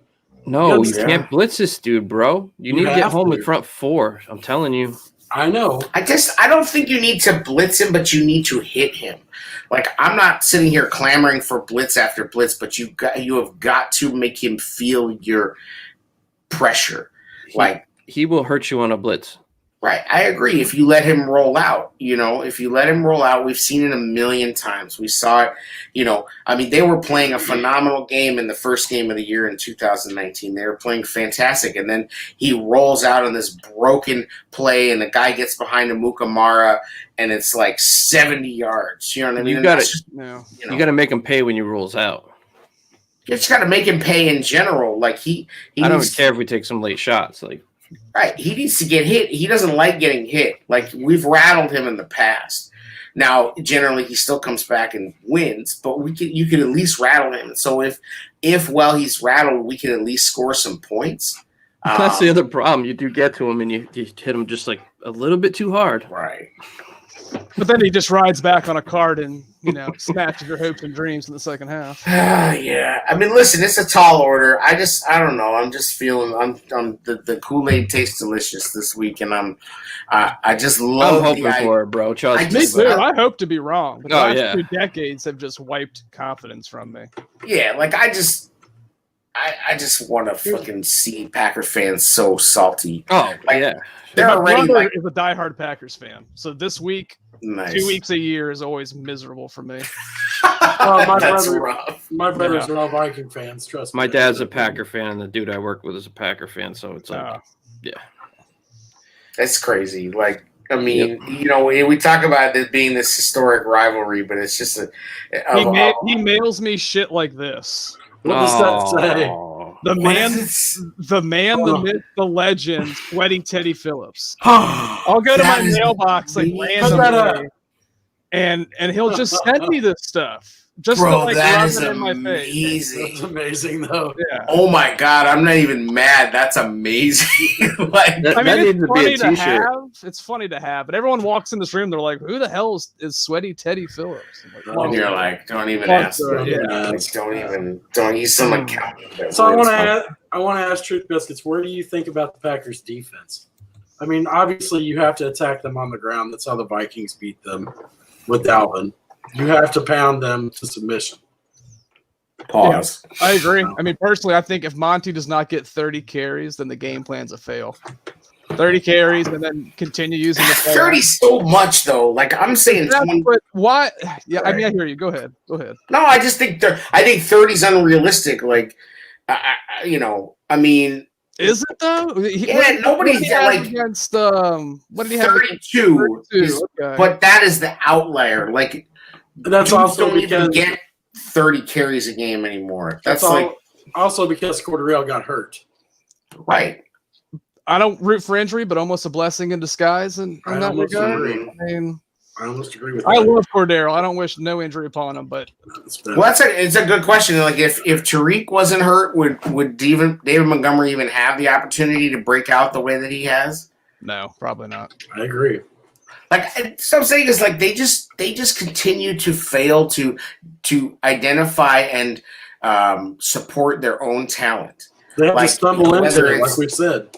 No, you can't blitz this dude, bro. You need to get home in front four. I'm telling you. I know. I don't think you need to blitz him, but you need to hit him. Like, I'm not sitting here clamoring for blitz after blitz, but you have got to make him feel your pressure. He will hurt you on a blitz. Right. I agree. If you let him roll out, we've seen it a million times. We saw it, they were playing a phenomenal game in the first game of the year in 2019. They were playing fantastic. And then he rolls out on this broken play and the guy gets behind Amukamara and it's like 70 yards. You know what I mean? You got to make him pay when he rolls out. You just got to make him pay in general. Like I don't care if we take some late shots. Right. He needs to get hit. He doesn't like getting hit. Like, we've rattled him in the past. Now, generally, he still comes back and wins, but you can at least rattle him. So if while he's rattled, we can at least score some points. That's the other problem. You do get to him and you hit him just like a little bit too hard. Right. But then he just rides back on a cart and, snatches your hopes and dreams in the second half. Yeah. I mean, listen, it's a tall order. I don't know. I'm just feeling the Kool-Aid tastes delicious this week, and I just love. I'm hoping for it, bro. Trust me. Me too. I hope to be wrong. But the last 2 decades have just wiped confidence from me. Yeah, like I just want to fucking see Packer fans so salty. Oh, yeah. They're My already brother is a diehard Packers fan, so this week, nice. 2 weeks a year is always miserable for me. That's rough. My brothers are all Viking fans. Trust me. My dad's a Packer fan, and the dude I work with is a Packer fan, so it's like, It's crazy. Like, I mean, we talk about it being this historic rivalry, but it's just he mails me shit like this. What does that say? The man, the myth, the legend, Sweaty Teddy Phillips. I'll go to my mailbox randomly, and he'll just send me this stuff. Just Bro, to that rub is it in my face. amazing. That's amazing, though. Yeah. Oh my god, I'm not even mad. That's amazing. It's funny to have. It's funny to have, but everyone walks in this room. They're like, "Who the hell is Sweaty Teddy Phillips?" And you're like, "Don't even ask." Don't use some accountant. So I want to ask Truth Biscuits, where do you think about the Packers' defense? I mean, obviously you have to attack them on the ground. That's how the Vikings beat them with Dalvin. You have to pound them to submission. Pause. Yeah, I agree. I mean, personally, I think if Monty does not get 30 carries, then the game plan's a fail. 30 carries and then continue using the 30 so much though. Like I'm saying 20. But why? Yeah, right. I mean, I hear you. Go ahead. No, I just think 30 is unrealistic. Like, I mean, is it though? Nobody's like against what did he have? 32. Okay. But that is the outlier. Like, that's also don't even get 30 carries a game anymore. That's like also because Cordero got hurt. Right. I don't root for injury, but almost a blessing in disguise in that regard. I almost agree with that. I that. love Cordero. I don't wish no injury upon him, but it's a good question. Like if Tariq wasn't hurt, would David Montgomery even have the opportunity to break out the way that he has? No, probably not. I agree. Like so I'm saying is like they just continue to fail to identify and support their own talent. They have to stumble into it, like we said.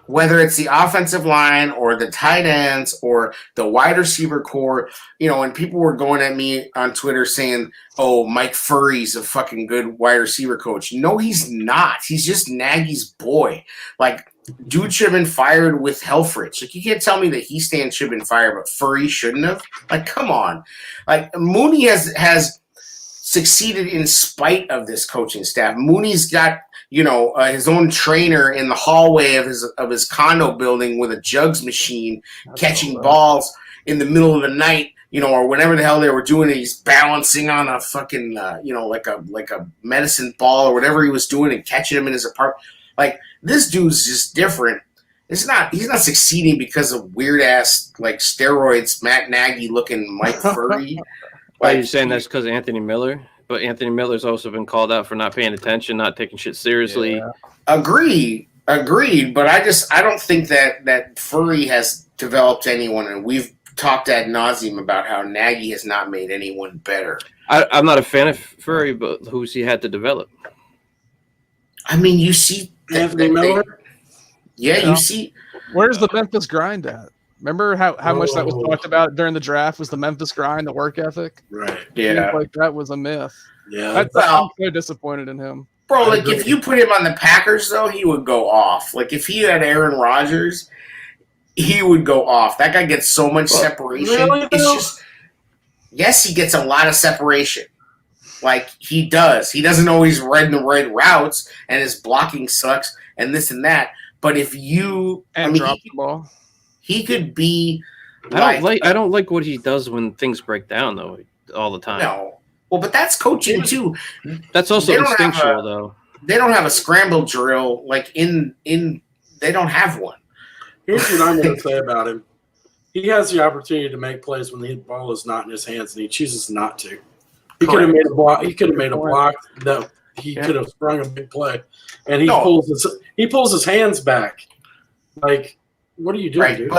Whether it's the offensive line or the tight ends or the wide receiver core, and people were going at me on Twitter saying, "Oh, Mike Furry's a fucking good wide receiver coach." No, he's not. He's just Nagy's boy. Like, dude should have been fired with Helfrich. Like, you can't tell me that Heastan should have been fired, but Furry shouldn't have. Like, come on. Like, Mooney has succeeded in spite of this coaching staff. Mooney's got his own trainer in the hallway of his condo building with a jugs machine, catching balls in the middle of the night, or whatever the hell they were doing. He's balancing on a fucking, like a medicine ball or whatever he was doing and catching him in his apartment. Like, this dude's just different. He's not succeeding because of weird ass like steroids, Matt Nagy looking Mike Furry. Are you saying that's because of Anthony Miller? But Anthony Miller's also been called out for not paying attention, not taking shit seriously. Yeah. Agreed. But I don't think that Furry has developed anyone, and we've talked ad nauseum about how Nagy has not made anyone better. I'm not a fan of Furry, but who's he had to develop? I mean, you see Anthony Miller. Yeah, you see. Where's the Memphis grind at? Remember how much that was Oh. talked about during the draft? Was the Memphis grind, the work ethic? Right. Yeah, Like that was a myth. Yeah. Well- I'm so disappointed in him. bro. I Like agree. if you put him on the Packers, though, he would go off. Like if he had Aaron Rodgers, he would go off. That guy gets so much separation. really, It's though? just yes, he gets a lot of separation. Like he does. He doesn't always run the right routes, and his blocking sucks, and this and that. But if you, And I mean, drop the ball. he could be. I don't like what he does when things break down though, all the time. No. Well, but that's coaching too. That's also They don't have instinctual a- though. They don't have a scramble drill like in. They don't have one. Here's what I'm going to say about him. He has the opportunity to make plays when the ball is not in his hands, and he chooses not to. He could have made a block. He could have made a block that he could have sprung a big play, and he No. pulls his hands back. Like, what are you doing, Right. dude?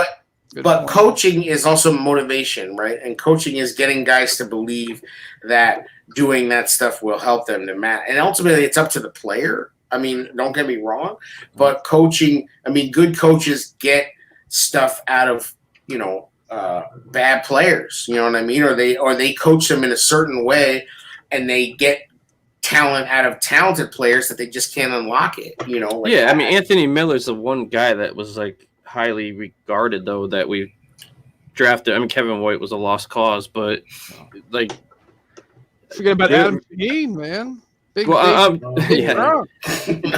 Good But point. coaching is also motivation, right? And coaching is getting guys to believe that doing that stuff will help them to match. And ultimately, it's up to the player. I mean, don't get me wrong, but coaching. I mean, good coaches get stuff out of bad players. You know what I mean? Or they coach them in a certain way, and they get talent out of talented players that they just can't unlock it. You know? Like Yeah, I that. mean Anthony Miller's the one guy that was like highly regarded though that we drafted. I mean Kevin White was a lost cause, but like Forget about Dude. Adam Shaheen, man. Big, big yeah. rock.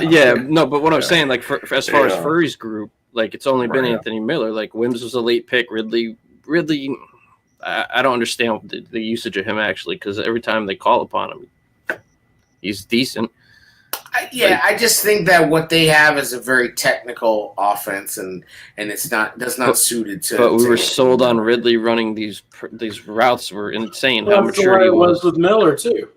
Yeah, no, but what I'm saying, like, for as far as Yeah. Furry's group, like, it's only been Right. Anthony Miller. Like, Wims was a late pick. Ridley, I don't understand the usage of him, actually, because every time they call upon him, he's decent. I just think that what they have is a very technical offense, and it's not suited to. But we were to- sold on Ridley running these routes were insane. How That's the mature way he it was was. with Miller too.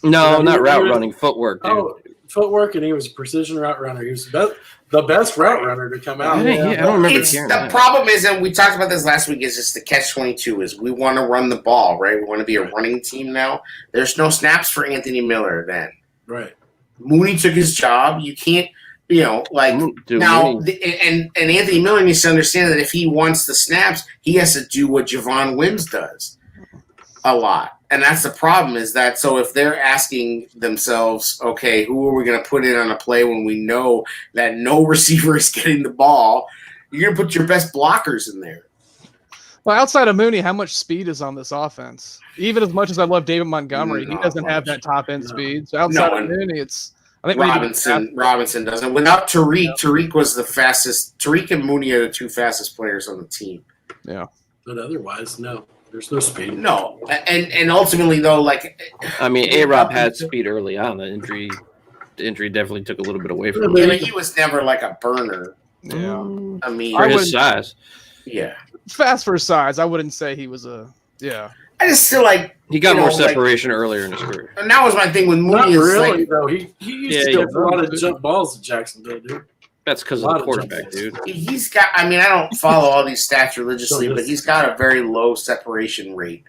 No, Yeah, not he route was- running, footwork, dude. Oh, footwork, and he was a precision route runner. He was the best route runner to come out. I don't remember It's hearing the that. problem is, and we talked about this last week. Is just the catch-22 is we want to run the ball, right? We want to be a running team now. There's no snaps for Anthony Miller. Then Right. Mooney took his job. You can't, like Dude, now. Mooney- And Anthony Miller needs to understand that if he wants the snaps, he has to do what Javon Wims does a lot. And that's the problem is that so if they're asking themselves, okay, who are we going to put in on a play when we know that no receiver is getting the ball, you're going to put your best blockers in there. Well, outside of Mooney, how much speed is on this offense? Even as much as I love David Montgomery, he Not doesn't have much. that top end No. speed. So outside No, of and Mooney, I think we need to Robinson doesn't. Without Tariq was the fastest. Tariq and Mooney are the two fastest players on the team. But otherwise, no. There's no speed. No, and ultimately though, like I mean, A-Rob had speed early on. The injury definitely took a little bit away from him. he was never like a burner. Yeah. I mean, For I his wouldn't- size. yeah. Fast for his size, I wouldn't say he was a I just feel like He got more like- separation earlier in his career. and that was my thing with Not Mooney. Is really, like, though. He used Yeah, to he- get a lot of jump balls at Jacksonville, dude. That's because A of lot the of quarterback, jump dude. he's got. I mean, I don't follow all these stats religiously, So but he's got a very low separation rate.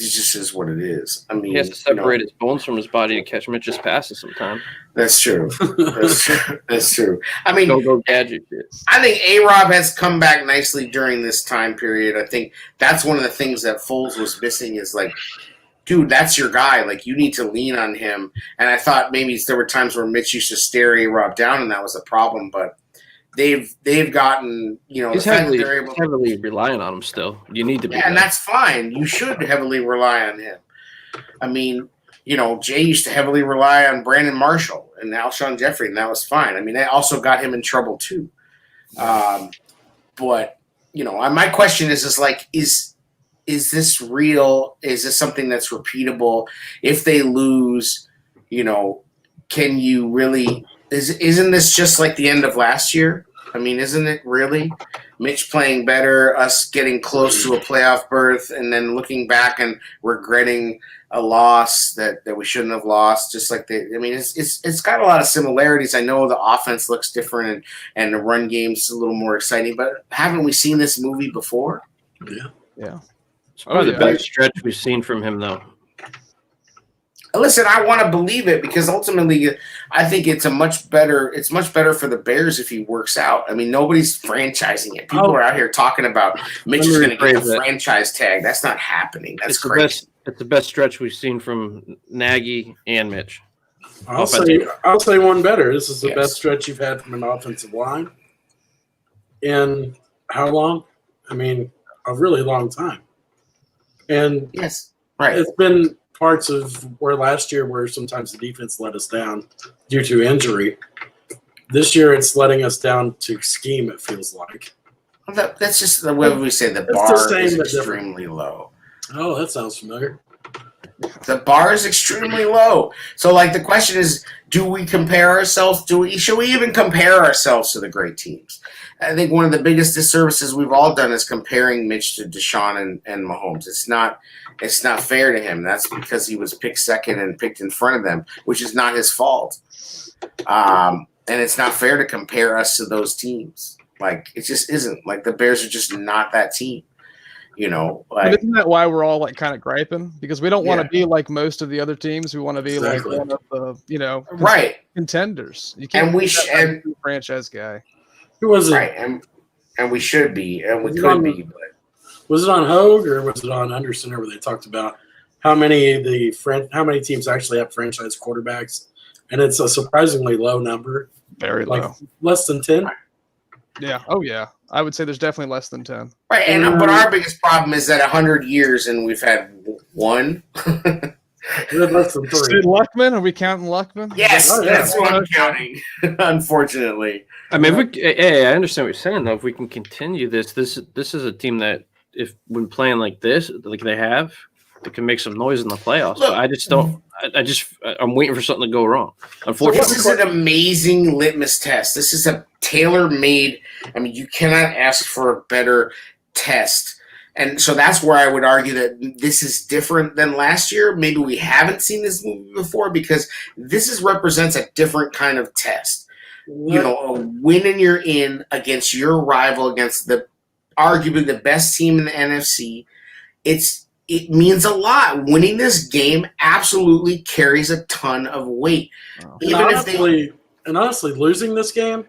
It just is what it is. I mean, He has to separate his bones from his body to catch Mitch's passes sometimes. That's true. That's true. That's true. I mean, Go gadget shit. I think A-Rob has come back nicely during this time period. I think that's one of the things that Foles was missing is like, dude, that's your guy. Like, you need to lean on him. And I thought maybe there were times where Mitch used to stare A-Rob down, and that was a problem. But they've gotten, the He's fact that heavily, they're able to. heavily relying on him still. You need to be. Yeah, and there. that's fine. You should heavily rely on him. I mean, Jay used to heavily rely on Brandon Marshall and Alshon Jeffrey, and that was fine. I mean, that also got him in trouble too. But my question is like, is this real? Is this something that's repeatable? If they lose, can you really isn't this just like the end of last year? I mean, isn't it really? Mitch playing better, us getting close to a playoff berth, and then looking back and regretting a loss that we shouldn't have lost. Just like it's got a lot of similarities. I know the offense looks different and the run game's a little more exciting, but haven't we seen this movie before? Yeah. It's probably the best stretch we've seen from him, though. Listen, I want to believe it because ultimately, I think it's much better for the Bears if he works out. I mean, nobody's franchising it. People are out here talking about Mitch is going to get the franchise tag. That's not happening. That's crazy. It's the best stretch we've seen from Nagy and Mitch. I'll say one better. This is the best stretch you've had from an offensive line. In how long? I mean, a really long time. And yes, right. It's been parts of where last year where sometimes the defense let us down due to injury. This year it's letting us down to scheme, it feels like. That's just the way we say the bar is extremely low. Oh, that sounds familiar. The bar is extremely low. So, like, the question is, do we compare ourselves? Should we even compare ourselves to the great teams? I think one of the biggest disservices we've all done is comparing Mitch to Deshaun and Mahomes. It's not fair to him. That's because he was picked second and picked in front of them, which is not his fault. And it's not fair to compare us to those teams. Like, it just isn't. Like, the Bears are just not that team. You know, like, but isn't that why we're all like kind of griping? Because we don't want to be like most of the other teams. We want to be like one of the, contenders. You can't. And we should franchise guy. Who was it? Right, and we should be, and we could be. But was it on Hogue or was it on Anderson where they talked about how many teams actually have franchise quarterbacks? And it's a surprisingly low number. Very low. Less than 10. Yeah. Oh, yeah. I would say there's definitely less than 10. Right, but our biggest problem is that 100 years and we've had one. Less than 3. Luckman? Are we counting Luckman? Yes, that's what I'm counting. Unfortunately, I mean, I understand what you're saying though. If we can continue this is a team that if when playing like this, like they have, they can make some noise in the playoffs. Look, but I just don't. I'm waiting for something to go wrong. Unfortunately, this is an amazing litmus test. This is a tailor-made. I mean, you cannot ask for a better test. And so that's where I would argue that this is different than last year. Maybe we haven't seen this movie before because this represents a different kind of test. You know, a win and you're in against your rival, against arguably the best team in the NFC. It means a lot. Winning this game absolutely carries a ton of weight. And honestly, losing this game,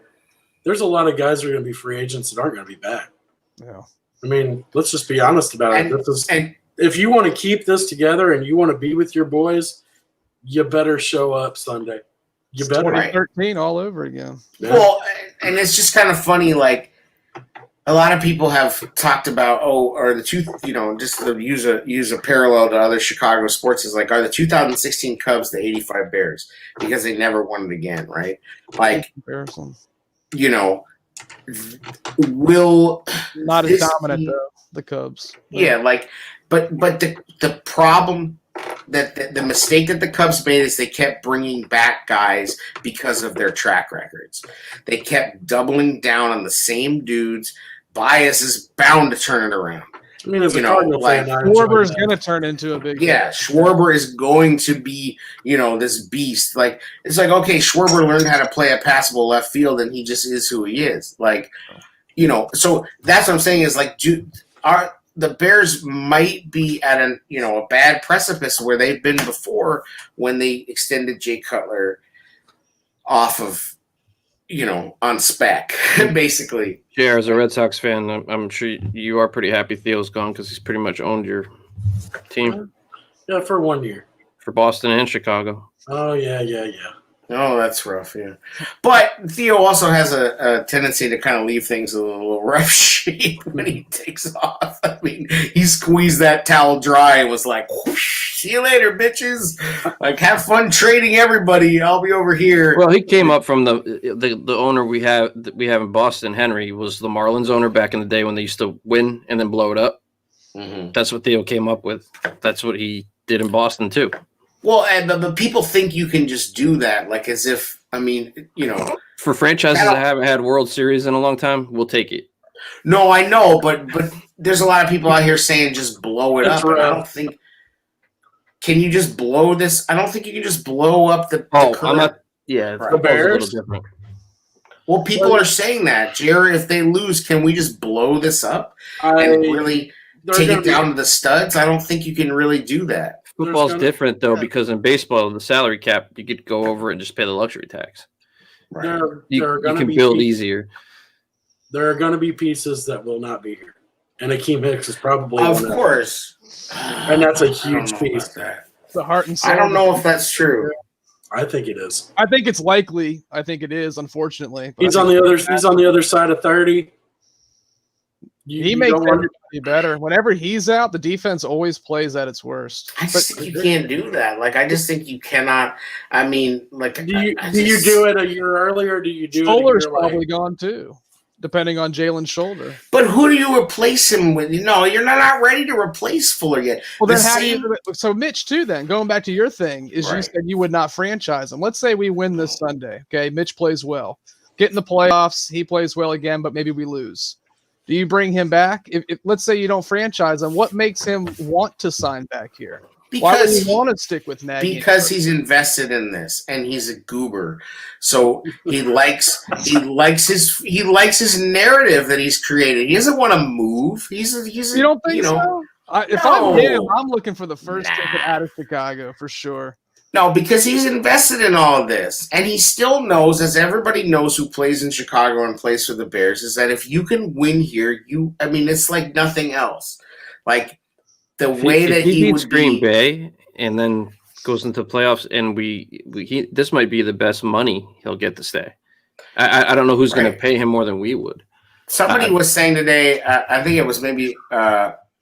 there's a lot of guys who are going to be free agents that aren't going to be back. Yeah. I mean, let's just be honest about it. If you want to keep this together and you want to be with your boys, you better show up Sunday. You better. 2013 all over again. Yeah. Well, and it's just kind of funny, like, a lot of people have talked about, just to use a parallel to other Chicago sports is like, are the 2016 Cubs the 85 Bears? Because they never won it again, right? Like, comparison. Will not as dominant though, the Cubs. Yeah, like, but the problem that the mistake that the Cubs made is they kept bringing back guys because of their track records. They kept doubling down on the same dudes. Bias is bound to turn it around. I mean, as a Cardinal fan, Schwarber is going to turn into a big. Yeah, Schwarber is going to be, this beast. Like, it's like, okay, Schwarber learned how to play a passable left field, and he just is who he is. Like, so that's what I'm saying is like, the Bears might be at a bad precipice where they've been before when they extended Jay Cutler off of, on spec, basically. Yeah, as a Red Sox fan, I'm sure you are pretty happy Theo's gone because he's pretty much owned your team. Yeah, for 1 year. For Boston and Chicago. Oh, yeah. Oh, that's rough, yeah. But Theo also has a tendency to kind of leave things in a little rough shape when he takes off. I mean, he squeezed that towel dry and was like, whoosh, see you later, bitches. Like, have fun trading everybody. I'll be over here. Well, he came up from the owner we have in Boston. Henry was the Marlins owner back in the day when they used to win and then blow it up. Mm-hmm. That's what Theo came up with. That's what he did in Boston, too. Well, and the people think you can just do that, like as if I mean, For franchises that haven't had World Series in a long time, we'll take it. no, I know, but there's a lot of people out here saying just blow it That's up. And I right. don't think. Can you just blow this? I don't think you can just blow up the. Oh, current, I'm not. Yeah, Right. football's a Bears? little different. Well, people are saying that, Jared. If they lose, can we just blow this up and really take it down to the studs? I don't think you can really do that. Football's gonna- different though yeah. because in baseball, the salary cap you could go over it and just pay the luxury tax. Right. There are You going to can be build pieces, easier. There are going to be pieces that will not be here, and Akeem Hicks is probably Of one them. course. And that's a I don't huge know piece. about that. The heart and soul. I don't know if that's true. I think it is. I think it's likely. I think it is. Unfortunately, but He's I on think the other. He's on the other side of 30. He makes everybody better. Whenever he's out, the defense always plays at its worst. I just think you can't do that. Like, I just think you cannot. I mean, like, Do you I do you just- do it a year early or do you do Fuller's it a year late? probably gone too, depending on Jalen's shoulder. But who do you replace him with? No, you're not ready to replace Fuller yet. Well, The then how same- do you? So Mitch too. Then going back to your thing is you Right. said you would not franchise him. Let's say we win this Sunday. Okay, Mitch plays well, get in the playoffs. He plays well again, but maybe we lose. Do you bring him back? If let's say you don't franchise him, what makes him want to sign back here? Why would because he want to stick with Nagy? because he's invested in this and he's a goober. So he likes his narrative that he's created. He doesn't want to move. He's You don't think so? If I'm No. him, I'm looking for the first Nah. ticket out of Chicago for sure. No, because he's invested in all of this. And he still knows, as everybody knows who plays in Chicago and plays for the Bears, is that if you can win here, it's like nothing else. Like the way that he he beats would Green be. Bay and then goes into playoffs, and this might be the best money he'll get to stay. I don't know who's going Right. to pay him more than we would. Somebody was saying today, I think it was maybe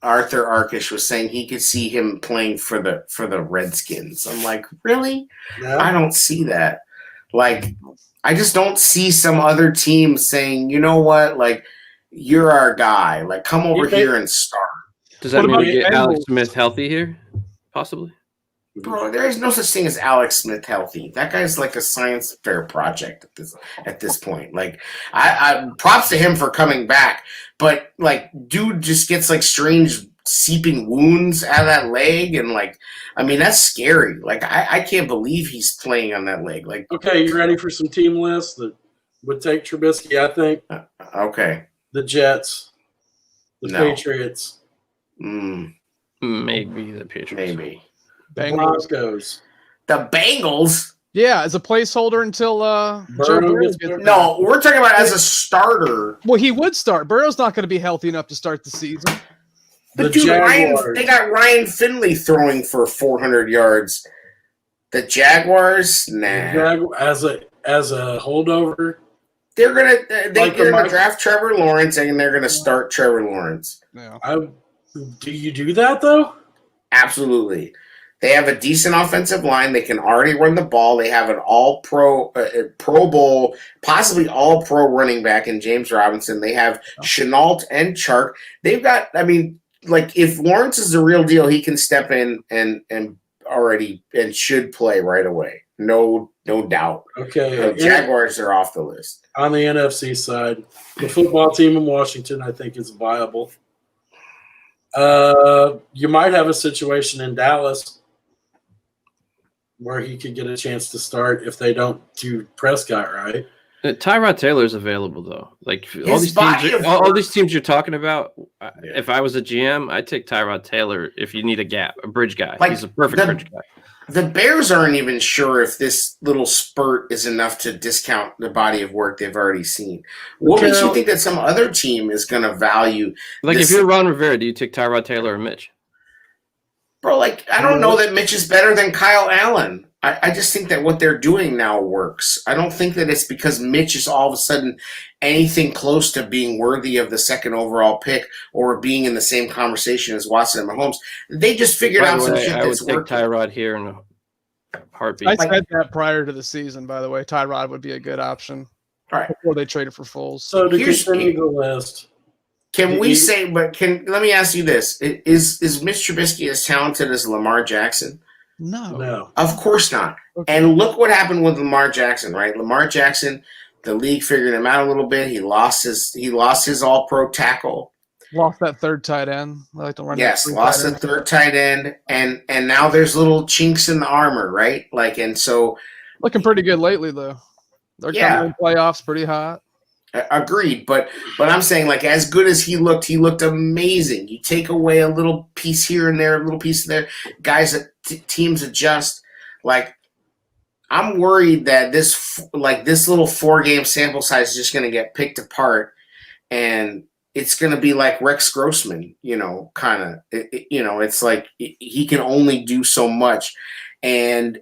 Arthur Arkish was saying he could see him playing for the Redskins. I'm like, really? I don't see that. Like, I just don't see some other team saying, you know what, like, you're our guy. Like, come over You think- here and start. Does that What mean about we the get Alex Bengals? Smith healthy here? Possibly. Bro, there is no such thing as Alex Smith healthy. That guy's like a science fair project at this point. Like, I props to him for coming back, but like, dude just gets like strange seeping wounds out of that leg, and like, I mean, that's scary. Like, I can't believe he's playing on that leg. Like, Okay, you ready for some team lists that would take Trubisky? I think okay, the Jets, the No. Patriots, Maybe the Patriots. maybe Bengals. Broncos. the Bengals. Yeah, as a placeholder until Joe Burrow Burrow gets gets back. No, we're talking about as a starter. Well, he would start. Burrow's not going to be healthy enough to start the season. The But dude, Jaguars. they got Ryan Finley throwing for 400 yards. The Jaguars, nah. As a holdover. They're gonna Like they're the gonna Mar- draft Trevor Lawrence and they're gonna start Trevor Lawrence. Yeah. Do you do that though? Absolutely. They have a decent offensive line. They can already run the ball. They have an all-pro, Pro Bowl, possibly all-pro running back in James Robinson. They have Chenault and Chark. They've got, I mean, like, if Lawrence is the real deal, he can step in and already and should play right away. No doubt. Okay. The Jaguars are off the list. On the NFC side, the football team in Washington, I think, is viable. You might have a situation in Dallas where he could get a chance to start if they don't do Prescott right. Tyrod Taylor's available though. Like His body of all work- these teams you're talking about. If I was a GM, I'd take Tyrod Taylor if you need a gap, a bridge guy. Like, He's a perfect bridge guy. The Bears aren't even sure if this little spurt is enough to discount the body of work they've already seen. What makes you think that some other team is going to value? Like this- if you're Ron Rivera, do you take Tyrod Taylor or Mitch? Bro, like, I don't know that Mitch is better than Kyle Allen. I just think that what they're doing now works. I don't think that it's because Mitch is all of a sudden anything close to being worthy of the second overall pick or being in the same conversation as Watson and Mahomes. They just figured By out the some way, shit I would that's take working. Tyrod here in a heartbeat. I said that prior to the season, by the way. Tyrod would be a good option All right. before they traded for Foles. So to Here's- continue the list, Can we say? But let me ask you this: Is Mitch Trubisky as talented as Lamar Jackson? No. Of course not. Okay. And look what happened with Lamar Jackson, right? Lamar Jackson, the league figured him out a little bit. He lost his All-Pro tackle. Lost that third tight end. I like to run. Yes, that lost the third tight end, and now there's little chinks in the armor, right? Like, and so Looking pretty good lately, though. They're coming in playoffs pretty hot. agreed. But I'm saying, like, as good as he looked amazing. You take away a little piece here and there, a little piece there. Guys, teams adjust. Like, I'm worried that this little 4-game sample size is just going to get picked apart, and it's going to be like Rex Grossman, kind of. It's like he can only do so much, and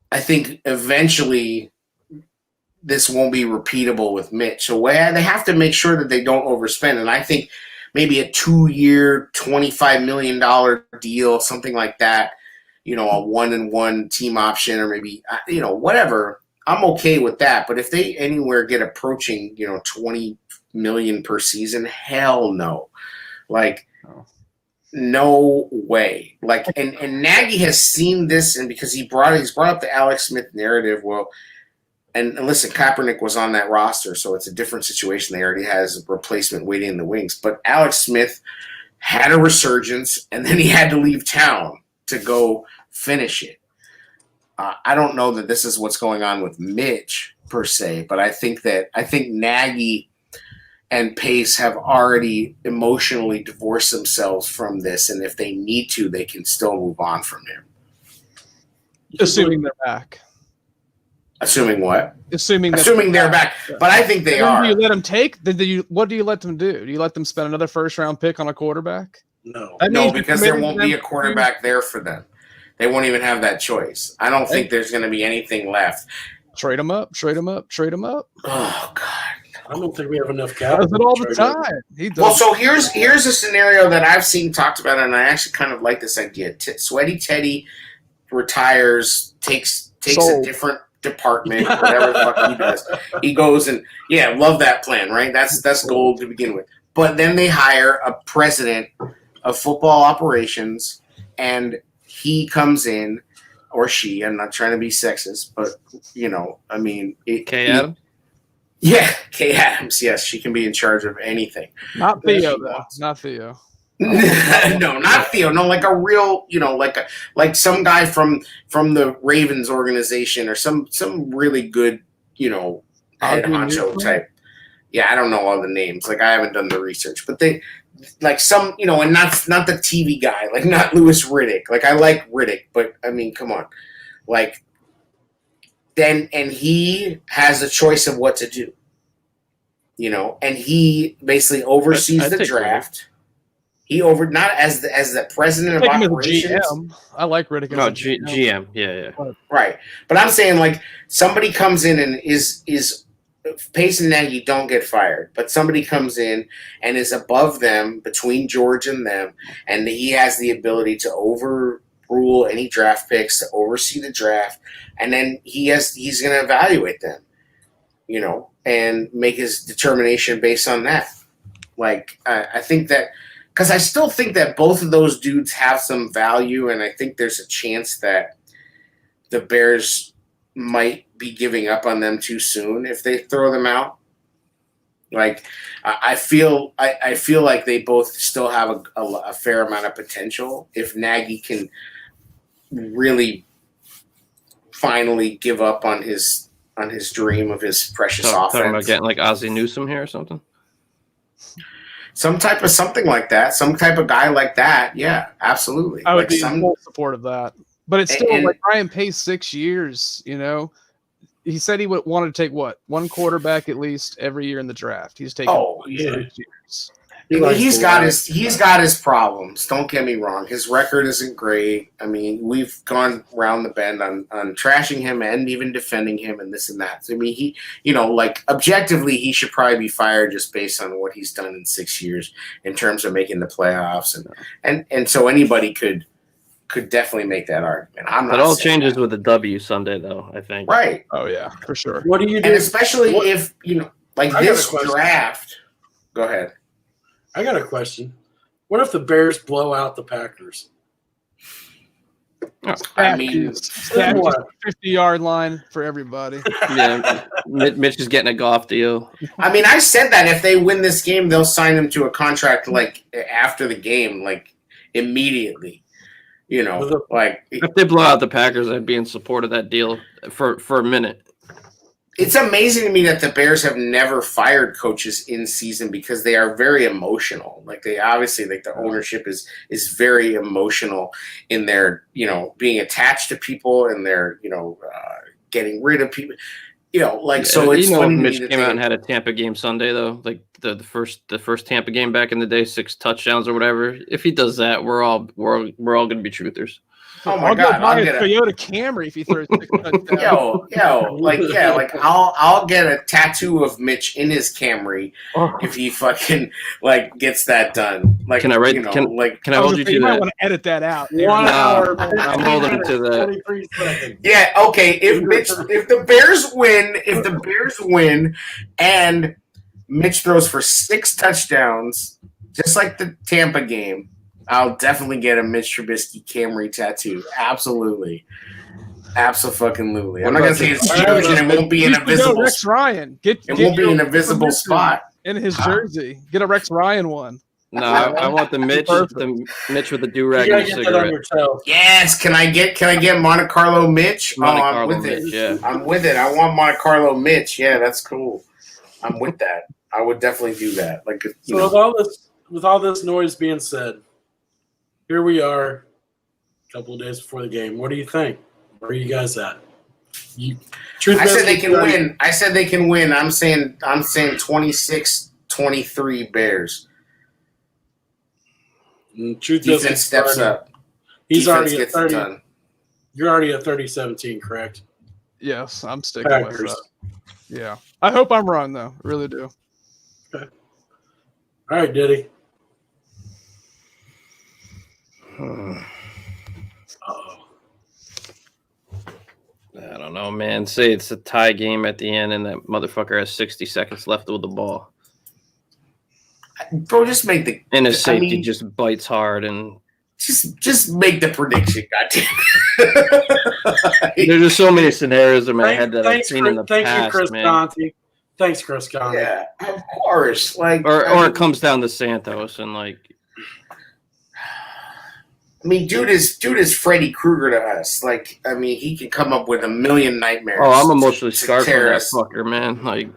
I think eventually this won't be repeatable with Mitch. So they have to make sure that they don't overspend, and I think maybe a 2-year, $25 million deal, something like that. A 1-and-1 team option, or maybe whatever. I'm okay with that. But if they anywhere get approaching $20 million per season, hell no. Like, no way. Like, and Nagy has seen this, and because he's brought up the Alex Smith narrative. Well, and listen, Kaepernick was on that roster, so it's a different situation. They already has a replacement waiting in the wings. But Alex Smith had a resurgence, and then he had to leave town to go finish it. I don't know that this is what's going on with Mitch per se, but I think Nagy and Pace have already emotionally divorced themselves from this, and if they need to, they can still move on from him. Assuming they're back. Assuming what? Assuming they're back. But I think they are. Do you let them take? What do you let them do? Do you let them spend another first-round pick on a quarterback? No. No, because there won't be a quarterback there for them. They won't even have that choice. I don't think there's going to be anything left. Trade them up. Oh, God. I don't think we have enough Does capital. it all the time. He does. Well, so here's a scenario that I've seen talked about, and I actually kind of like this idea. Sweaty Teddy retires, takes a different department, whatever the fuck he does. He goes and love that plan, right? That's gold to begin with. But then they hire a president of football operations, and he comes in, or she. I'm not trying to be sexist, but Kay Adams. Yeah, Kay Adams. Yes, she can be in charge of anything. Not Theo, though. Not Theo. No, not Theo. No, like a real, like some guy from the Ravens organization, or some really good, head honcho type. Yeah, I don't know all the names. Like, I haven't done the research, but they like some, and not the TV guy, like not Louis Riddick. Like, I like Riddick, but I mean, come on, like. Then, and he has a choice of what to do, and he basically oversees the draft. He not as the president of operations. GM. I like Riddick. No, GM. Yeah. Right, but I'm saying, like, somebody comes in and is Pace and Nagy don't get fired, but somebody comes in and is above them, between George and them, and he has the ability to overrule any draft picks, to oversee the draft, and then he's going to evaluate them, and make his determination based on that. Like, I think that, because I still think that both of those dudes have some value, and I think there's a chance that the Bears might be giving up on them too soon if they throw them out. Like, I feel like they both still have a fair amount of potential if Nagy can really finally give up on his dream of his precious offense. Talking about getting like Ozzie Newsome here or something. Some type of something like that. Some type of guy like that. Yeah, absolutely. I would be in full support of that. But it's still like Ryan Pace, 6 years, He said he would want to take one quarterback at least every year in the draft. He's taking 6 years. He's got his problems. Don't get me wrong. His record isn't great. I mean, we've gone round the bend on trashing him and even defending him and this and that. So, I mean, he, objectively, he should probably be fired just based on what he's done in 6 years in terms of making the playoffs, and so anybody could definitely make that argument. It all changes with the W Sunday, though, I think. Right. Oh yeah, for sure. What do you do? And especially if this draft. Go ahead. I got a question. What if the Bears blow out the Packers? I mean, Stat 50-yard line for everybody. Yeah, Mitch is getting a golf deal. I mean, I said that if they win this game, they'll sign him to a contract like after the game, like immediately. You know, like If they blow out the Packers, I'd be in support of that deal for a minute. it's amazing to me that the Bears have never fired coaches in season because they are very emotional. Like they obviously, like the ownership is very emotional in their, you know, being attached to people and their, you know, getting rid of people. You know, like so. It's funny to Mitch me that came out and had a Tampa game Sunday though, like the first Tampa game back in the day, 6 touchdowns or whatever. If he does that, we're all going to be truthers. Oh my I'll God! go buy a Toyota Camry if he throws 6 touchdowns. like I'll get a tattoo of Mitch in his Camry if he fucking like gets that done. Like, Can I write? You know, can I hold you to You might that? want to edit that out. 1 hour. I'm holding him to that. 23 seconds. yeah, okay. If the Bears win, and Mitch throws for 6 touchdowns, just like the Tampa game, I'll definitely get a Mitch Trubisky Camry tattoo. Absolutely. Absolutely. I'm not going to say it's huge and it won't be in a visible Rex Ryan. It won't be in a visible spot. In his jersey. Get a Rex Ryan one. No, I want the Mitch with the do-rag You and gotta the get that on cigarette. yourself. Yes. Can I get Monte Carlo Mitch? Monte I'm Carlo with Mitch, it. yeah. I'm with it. I want Monte Carlo Mitch. Yeah, that's cool. I'm with that. I would definitely do that. Like, you So know. with all this noise being said, here we are, a couple of days before the game. What do you think? Where are you guys at? I said they can win. I said they can win. I'm saying 26-23 Bears. Defense steps up. He's Defense already at gets it 30. done. You're already at 30-17, correct? Yes, I'm sticking Packers. with that. Yeah. I hope I'm wrong, though. I really do. All right, Diddy. I don't know, man. Say it's a tie game at the end, and that motherfucker has 60 seconds left with the ball, Bro, just make the and his safety I mean, just bites hard, and just make the prediction. Goddamn. there's just so many scenarios in my head that I've seen in the Thank past, you, Chris man. Conti. Thanks, Chris Conti. Yeah, of course. Like, Or I mean, it comes down to Santos, and like, I mean, dude is Freddy Krueger to us. Like, I mean, he can come up with a million nightmares. oh, I'm emotionally to scarred from tear that us. fucker, man. Like,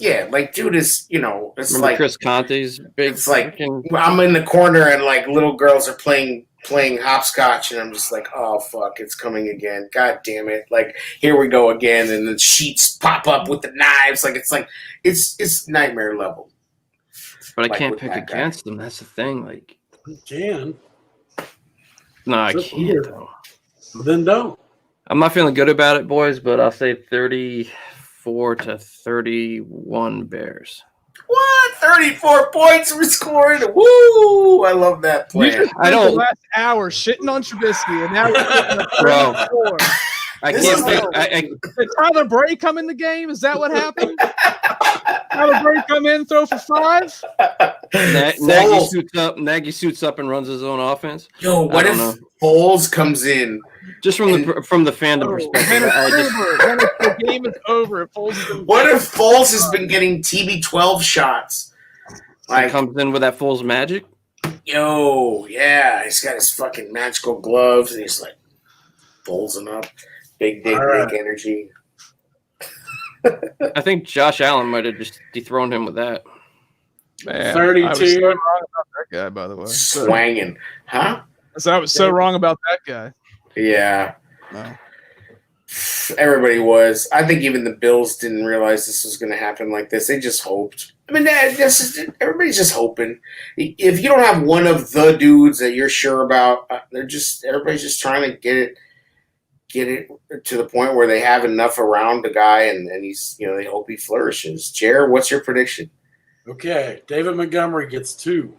Yeah, like, dude is, you know, it's remember like Chris Conte's big? it's like freaking- I'm in the corner and like little girls are playing hopscotch and I'm just like, oh fuck, it's coming again. God damn it. Like, here we go again, and the sheets pop up with the knives. Like it's nightmare level. but I like can't with pick that guy. against them. That's the thing. Like, You can. no, I It's up can't. here. Though. Then don't. I'm not feeling good about it, boys, but I'll say 34-31 Bears. What? 34 points we scored. Woo! I love that You plan. just I spent don't- the last hour shitting on Trubisky, and now we're getting a Bro. 34. I This can't is pick. Did Tyler Bray come in the game? Is that what happened? Tyler Bray come in, throw for 5? Nagy suits up and runs his own offense. Yo, what I if don't Foles comes in? Just from the fandom When perspective, it's I just over, when the game is over, if Foles is in What if Foles has been getting TB12 shots? Like, comes in with that Foles magic. yo, yeah, he's got his fucking magical gloves and he's like Folesing up. Big All right. energy. I think Josh Allen might have just dethroned him with that. Man, 32. I was so wrong about that guy, by the way. Swanging. Huh? So I was so wrong about that guy. Yeah. No. Everybody was. I think even the Bills didn't realize this was going to happen like this. They just hoped. I mean, everybody's just hoping. If you don't have one of the dudes that you're sure about, everybody's just trying to get it to the point where they have enough around the guy, and he's, you know, they hope he flourishes. Jared, what's your prediction? Okay. David Montgomery gets 2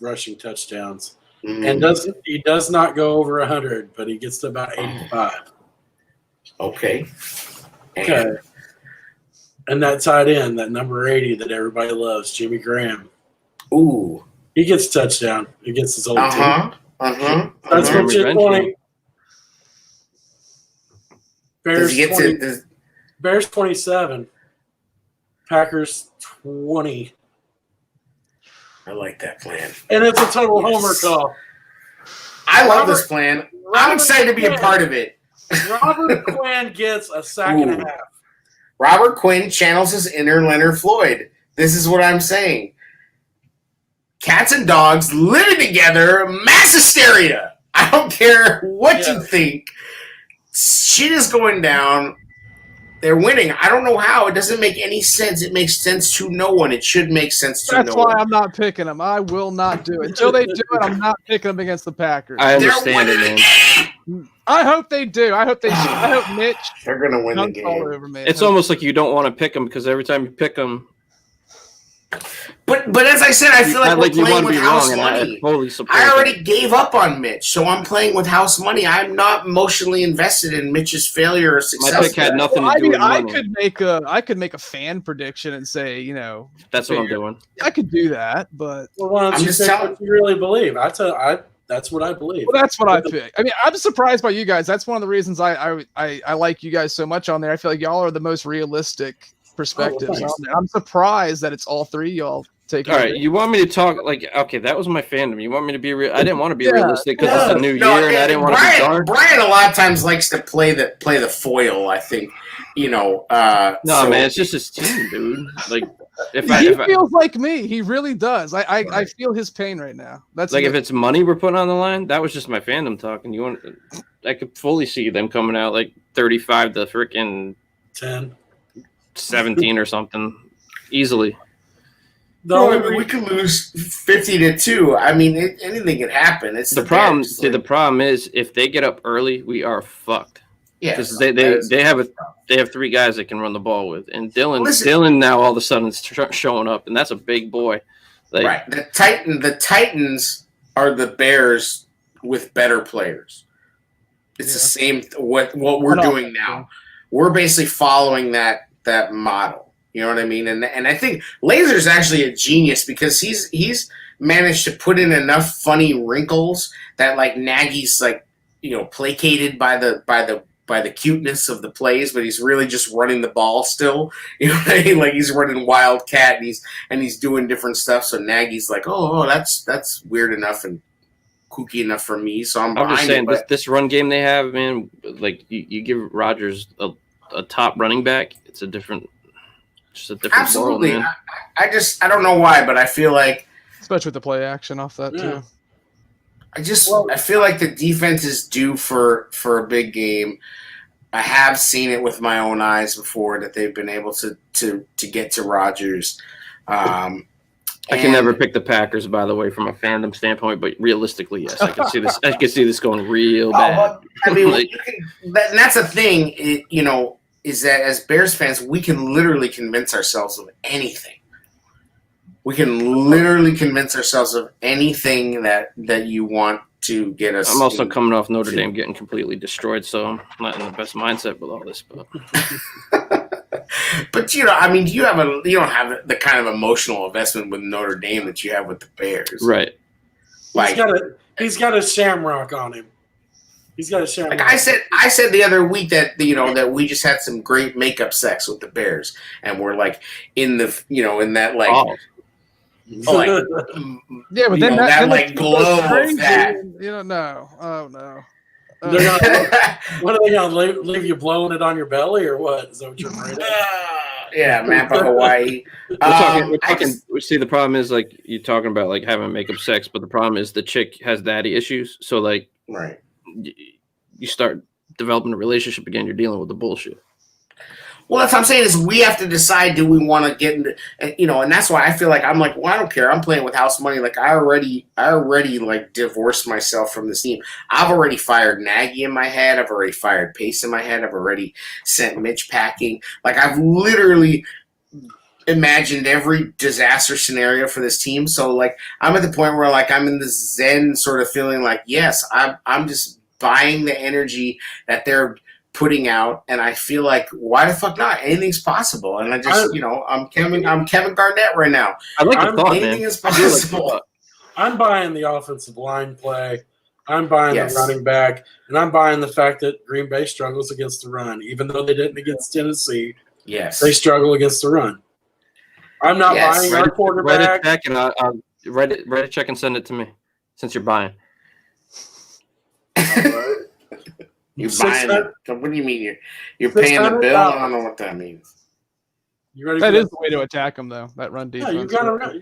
rushing touchdowns. Mm, And he does not go over 100, but he gets to about 85. okay. Okay. And that tight end, that number 80 that everybody loves, Jimmy Graham, Ooh. he gets a touchdown. He gets his old team. Uh-huh. Uh-huh. That's uh-huh. what you're Revenge pointing. Bears he get 20, to? Bears 27. Packers 20. I like that plan. And it's a total Yes. homer call. I love this plan. I'm excited to be a part of it. Robert Quinn gets a sack and a Ooh. half. Robert Quinn channels his inner Leonard Floyd. This is what I'm saying. Cats and dogs living together, mass hysteria. I don't care what you think. Shit is going down. They're winning. I don't know how. It doesn't make any sense. It makes sense to no one. It should make sense to That's no why one. I'm not picking them. I will not do it until they do it. I'm not picking them against the Packers. I They're understand it, winning man. the game. I hope they do. I hope they. I hope Mitch They're going to win the dunks all game. over me. It's almost like you don't want to pick them because every time you pick them, But as I said, I feel like we're you playing want to with be house wrong, and I money. totally support I it. already gave up on Mitch, so I'm playing with house money. I'm not emotionally invested in Mitch's failure or My success. pick had nothing Well, to do with I money. could make a fan prediction and say, That's what I'm doing. I could do that, but Well, why don't I'm you just pick telling- what you really believe? That's what I believe. well, that's what I pick. I mean, I'm surprised by you guys. That's one of the reasons I like you guys so much on there. I feel like y'all are the most realistic perspectives thanks. on there. I'm surprised that it's all three of y'all taking. All right, you want me to talk okay? That was my fandom. You want me to be real? I didn't want to be realistic because it's a new year, and I didn't want to be dark. Brian a lot of times likes to play the foil. I think No, so- man, it's just his team, dude. Like if He I feels like me. He really does. I feel his pain right now. That's like if it's money we're putting on the line, that was just my fandom talking. I could fully see them coming out like 35 to freaking 10. 17 or something easily. we could lose 50-2. I mean, anything can happen. It's The the problem, Bears. see, the problem is if they get up early, we are fucked. Yeah, Because they have three guys that can run the ball with, and Dylan now all of a sudden is showing up, and that's a big boy. Like, right. The Titans are the Bears with better players. It's the same what we're doing now. We're basically following that model. You know what I mean? And I think Laser's actually a genius because he's managed to put in enough funny wrinkles that like Nagy's like placated by the cuteness of the plays, but he's really just running the ball still. You know what I mean? Like he's running wildcat and he's doing different stuff. So Nagy's like, oh, that's weird enough and kooky enough for me. So I'm just behind saying it. this run game they have, man. Like you give Rodgers a top running back, it's a different Absolutely. world, man. I don't know why, but I feel like especially with the play action off that too. I feel like the defense is due for a big game. I have seen it with my own eyes before that they've been able to get to Rodgers. I can never pick the Packers, by the way, from a fandom standpoint, but realistically, yes, I can see this. I can see this going real bad. I mean, Like- and that's the thing. Is that as Bears fans, we can literally convince ourselves of anything. We can literally convince ourselves of anything that you want to get us. I'm also coming off Notre Dame getting completely destroyed, so I'm not in the best mindset with all this. But But I mean, you don't have the kind of emotional investment with Notre Dame that you have with the Bears, right? Like he's got a shamrock on him. He's got a shamrock. Like I said the other week that that we just had some great makeup sex with the Bears, and we're like in the in that like like Yeah, but then that then like glow of crazy, that. no. Oh no. They're not, what are they going to leave you blowing it on your belly or what? Is that what you're afraid of? Yeah, map of Hawaii. We're talking. See, the problem is like you're talking about like having makeup sex, but the problem is the chick has daddy issues. So like, right. You start developing a relationship again. You're dealing with the bullshit. Well, that's what I'm saying is we have to decide, do we want to get into, and that's why I feel like I'm like, well, I don't care. I'm playing with house money. Like I already like divorced myself from this team. I've already fired Nagy in my head. I've already fired Pace in my head. I've already sent Mitch packing. Like I've literally imagined every disaster scenario for this team. So like I'm at the point where like I'm in this zen sort of feeling like, yes, I'm just buying the energy that they're putting out, and I feel like why the fuck not? Anything's possible, and I just I'm Kevin Garnett right now. I like the thought, anything man. is possible. I'm buying the offensive line play. I'm buying Yes. the running back, and I'm buying the fact that Green Bay struggles against the run. Even though they didn't against Tennessee, Yes. they struggle against the run. I'm not Yes. buying Write our a quarterback. check and I'll write a check and send it to me since you're buying. You're $600 buying it. What do you mean? You're paying the bill? I don't know what that means. You ready? That for is the way to attack them, though. That run Yeah, defense.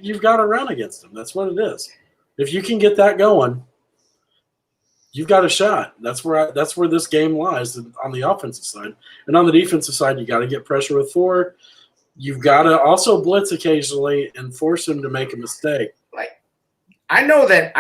you've got to run against them. That's what it is. If you can get that going, you've got a shot. That's where this game lies on the offensive side, and on the defensive side, you got to get pressure with 4. You've got to also blitz occasionally and force them to make a mistake. Like, I know that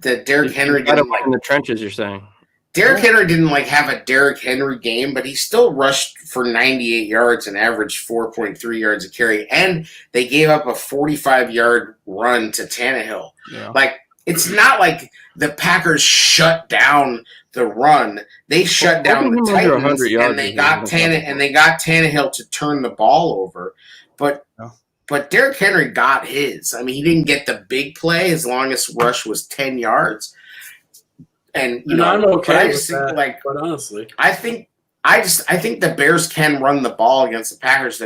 Derrick Henry Got didn't him in the trenches. You're saying. Derrick Henry didn't have a Derrick Henry game, but he still rushed for 98 yards and averaged 4.3 yards a carry, and they gave up a 45-yard run to Tannehill. Yeah. Like, it's not like the Packers shut down the run; they shut down the under 100 Titans, yards and they got Tannehill to turn the ball over. But Derrick Henry got his. I mean, he didn't get the big play. His longest rush was 10 yards. And I'm okay with think, that. But honestly, I think the Bears can run the ball against the Packers.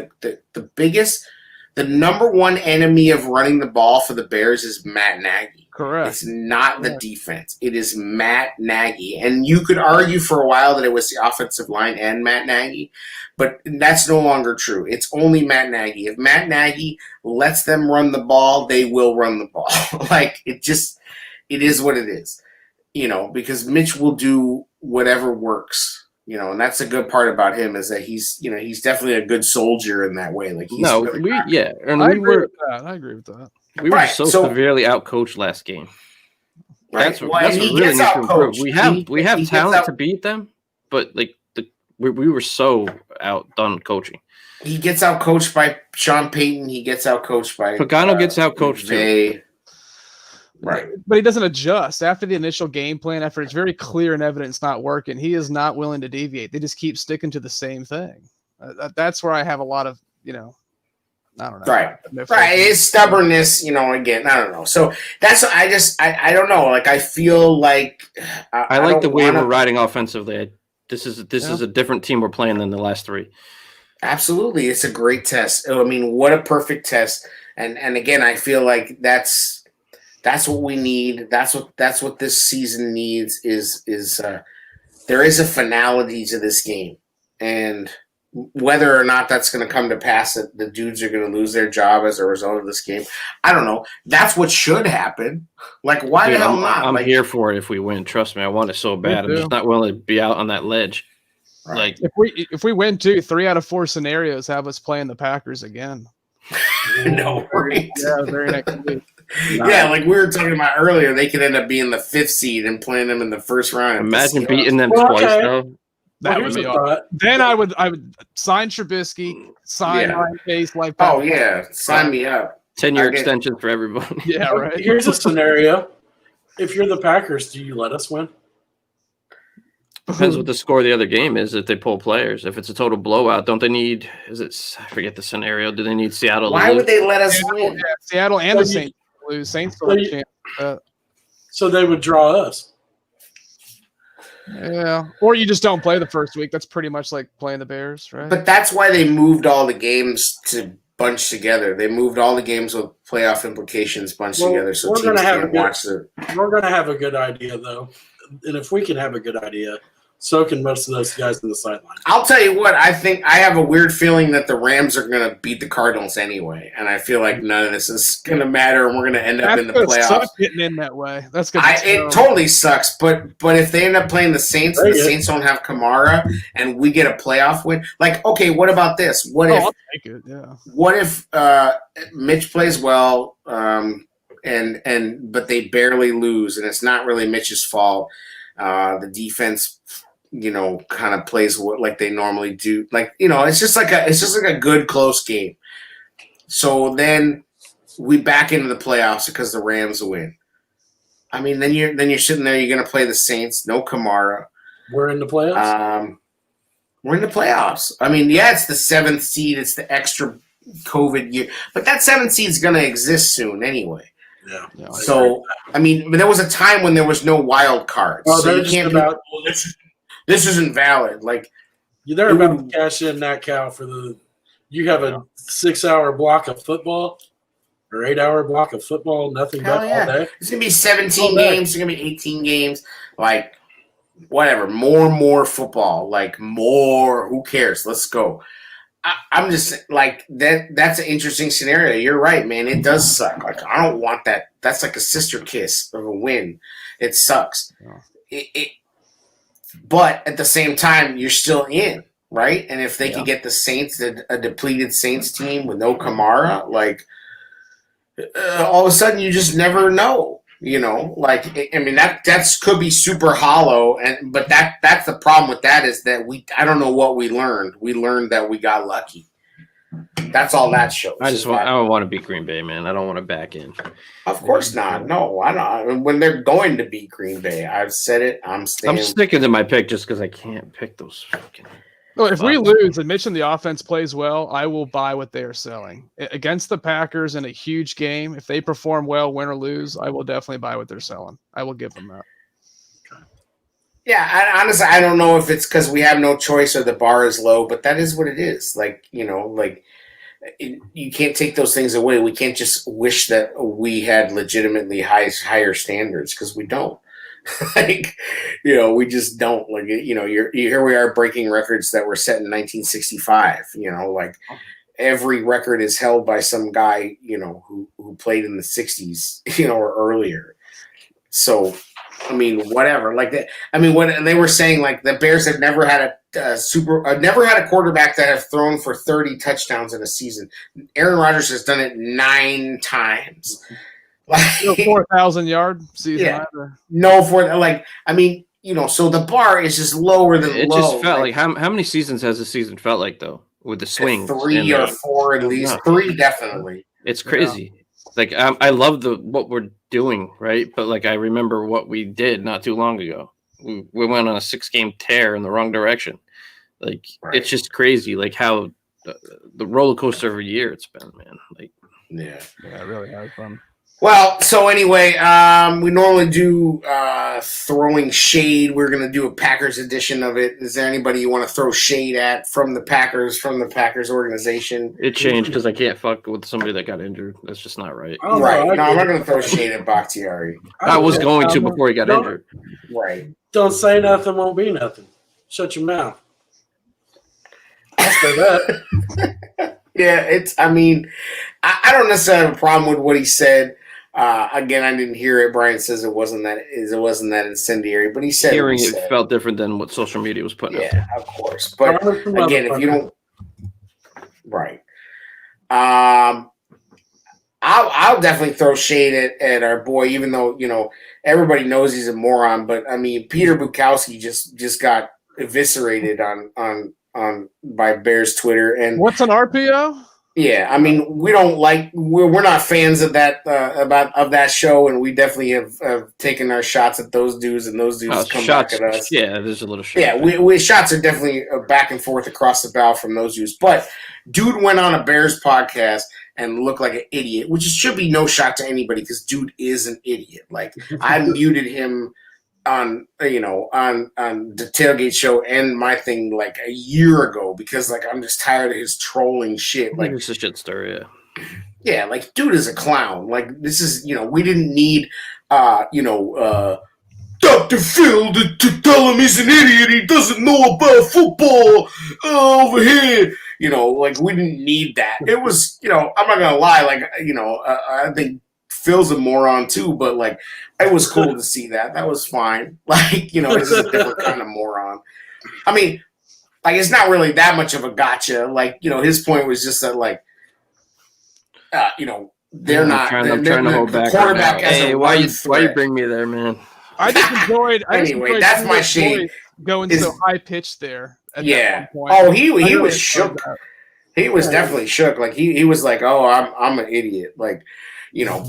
The number one enemy of running the ball for the Bears is Matt Nagy. Correct. It's not the defense. It is Matt Nagy. And you could argue for a while that it was the offensive line and Matt Nagy, but that's no longer true. It's only Matt Nagy. If Matt Nagy lets them run the ball, they will run the ball. It is what it is. Because Mitch will do whatever works. And that's a good part about him is that he's definitely a good soldier in that way. I agree with that. I agree with that. We were so severely outcoached last game. Right. That's what really needs to improve. We have talent to beat them, but we were so outdone coaching. He gets outcoached by Sean Payton. He gets outcoached by Pagano gets outcoached too. Right. But he doesn't adjust after the initial game plan, after it's very clear and evident it's not working. He is not willing to deviate. They just keep sticking to the same thing. That's where I have a lot of, I don't know. Right. It's stubbornness, again, I don't know. So that's, I don't know. I feel like I like the way we're riding offensively. This is a different team we're playing than the last 3. Absolutely. It's a great test. I mean, what a perfect test. And again, I feel like that's what we need. That's what this season needs is there is a finality to this game. And whether or not that's going to come to pass, that the dudes are going to lose their job as a result of this game, I don't know. That's what should happen. Why the hell not? I'm here for it if we win. Trust me, I want it so bad. I'm just not willing to be out on that ledge. Right. If we win 3 out of 4 scenarios have us playing the Packers again. No, right. Yeah, very next week. Yeah, like we were talking about earlier, they could end up being the 5th seed and playing them in the first round. Imagine beating them twice, though. That would be awesome. Then I would sign Trubisky, sign Ryan Pace, like that. Oh yeah, sign me up. 10-year extension for everybody. Yeah, right. Here's a scenario: if you're the Packers, do you let us win? Depends what the score of the other game is. If they pull players, if it's a total blowout, don't they need? I forget the scenario. Do they need Seattle? Why would they let us win? Yeah, Seattle and the Saints lose. Saints still have a chance. So they would draw us. Yeah, or you just don't play the first week. That's pretty much like playing the Bears, right? But that's why they moved all the games to bunch together. They moved all the games with playoff implications bunched together, so teams can't watch it. We're going to have a good idea, though, and if we can have a good idea, so can most of those guys in the sideline. I'll tell you what, I think I have a weird feeling that the Rams are going to beat the Cardinals anyway, and I feel like none of this is going to matter, and we're going to end up in the playoffs. Suck getting in that way. That's good. It totally sucks, but if they end up playing the Saints, and the Saints don't have Kamara, and we get a playoff win, okay, what about this? What if? I'll take it. Yeah. What if Mitch plays well, but they barely lose, and it's not really Mitch's fault. The defense, kind of plays like they normally do. It's just like a good close game. So then we back into the playoffs because the Rams win. I mean, then you're sitting there. You're going to play the Saints. No Kamara. We're in the playoffs. We're in the playoffs. I mean, yeah, it's the 7th seed. It's the extra COVID year, but that 7th seed is going to exist soon anyway. Yeah. Yeah. So I mean, but there was a time when there was no wild cards. Oh, so they're you just can't about. this isn't valid. Like They're about to cash in that cow for the. You have a 6-hour block of football, or 8-hour block of football, nothing hell but yeah. all day. It's gonna be 17 All day. games. It's gonna be 18 games. Like whatever, more football. Like more. Who cares? Let's go. I'm just like that. That's an interesting scenario. You're right, man. It does suck. Like I don't want that. That's like a sister kiss of a win. It sucks. Yeah. But at the same time, you're still in, right? And if they Yeah. could get the Saints, a depleted Saints team with no Kamara, like all of a sudden you just never know. You know, like I mean that's could be super hollow, but that's the problem with that is that I don't know what we learned. We learned that we got lucky. That's all that shows. I don't want to beat Green Bay, man. I don't want to back in. Of course not. No, I don't. When they're going to beat Green Bay, I've said it. I'm staying. I'm sticking to my pick just because I can't pick those fucking. Well, if we lose and Mitch and the offense plays well, I will buy what they are selling. Against the Packers in a huge game, if they perform well, win or lose, I will definitely buy what they're selling. I will give them that. Yeah, honestly, I don't know if it's because we have no choice or the bar is low, but that is what it is. Like, you know, like you can't take those things away. We can't just wish that we had legitimately higher standards because we don't. Like, you know, we just don't. Like, you know, here we are breaking records that were set in 1965. You know, like every record is held by some guy, you know, who played in the 60s, you know, or earlier. So, I mean, whatever. Like that. I mean, when they were saying like the Bears have never had never had a quarterback that have thrown for 30 touchdowns in a season. Aaron Rodgers has done it 9 times. Like 4,000 yard season. Yeah. Either. No, I mean, you know, so the bar is just lower than It low. just felt like how many seasons has the season felt like though with the swings? 3 or 4 at least. 3 definitely. It's crazy. Like I love what we're doing, right? But like I remember what we did not too long ago. We went on a 6-game tear in the wrong direction. Like It's just crazy. Like how the roller coaster of a year it's been, man. Like yeah, it really has fun. Well, so anyway, we normally do throwing shade. We're going to do a Packers edition of it. Is there anybody you want to throw shade at from the Packers organization? It changed because I can't fuck with somebody that got injured. That's just not right. Oh, Right. No, I'm not going to throw shade at Bakhtiari. I was going to before he got injured. Right. Don't say nothing, won't be nothing. Shut your mouth. I'll say that. Yeah, I mean, I don't necessarily have a problem with what he said. Again, I didn't hear it. Brian says it wasn't that incendiary, but he said Hearing it felt different than what social media was putting out. Yeah, of course. But again, if you don't, right. I'll definitely throw shade at our boy, even though you know everybody knows he's a moron. But I mean, Peter Bukowski just got eviscerated on by Bears Twitter. And what's an RPO? Yeah, I mean, we're not fans of that of that show, and we definitely have taken our shots at those dudes, and those dudes come back at us. Yeah, there's a little shot. Yeah, we shots are definitely back and forth across the bow from those dudes. But dude went on a Bears podcast and looked like an idiot, which should be no shot to anybody because dude is an idiot. Like I muted him on the Tailgate Show and my thing like a year ago because like I'm just tired of his trolling shit. Like it's a shit story, yeah, like dude is a clown. Like this is we didn't need Dr. Phil to tell him he's an idiot. He doesn't know about football over here. Like we didn't need that. It was I'm not gonna lie. Like I think Phil's a moron too, but like it was cool to see that. That was fine. Like, this is a different kind of moron. I mean, like it's not really that much of a gotcha. Like, his point was just that like they're not I'm trying to hold back. Quarterback Hey, why you bring me there, man? I just enjoyed anyway, that's my shade. Going so high pitched there. Yeah. Oh, he was shook. He was definitely shook. Like he was like, "Oh, I'm an idiot." Like,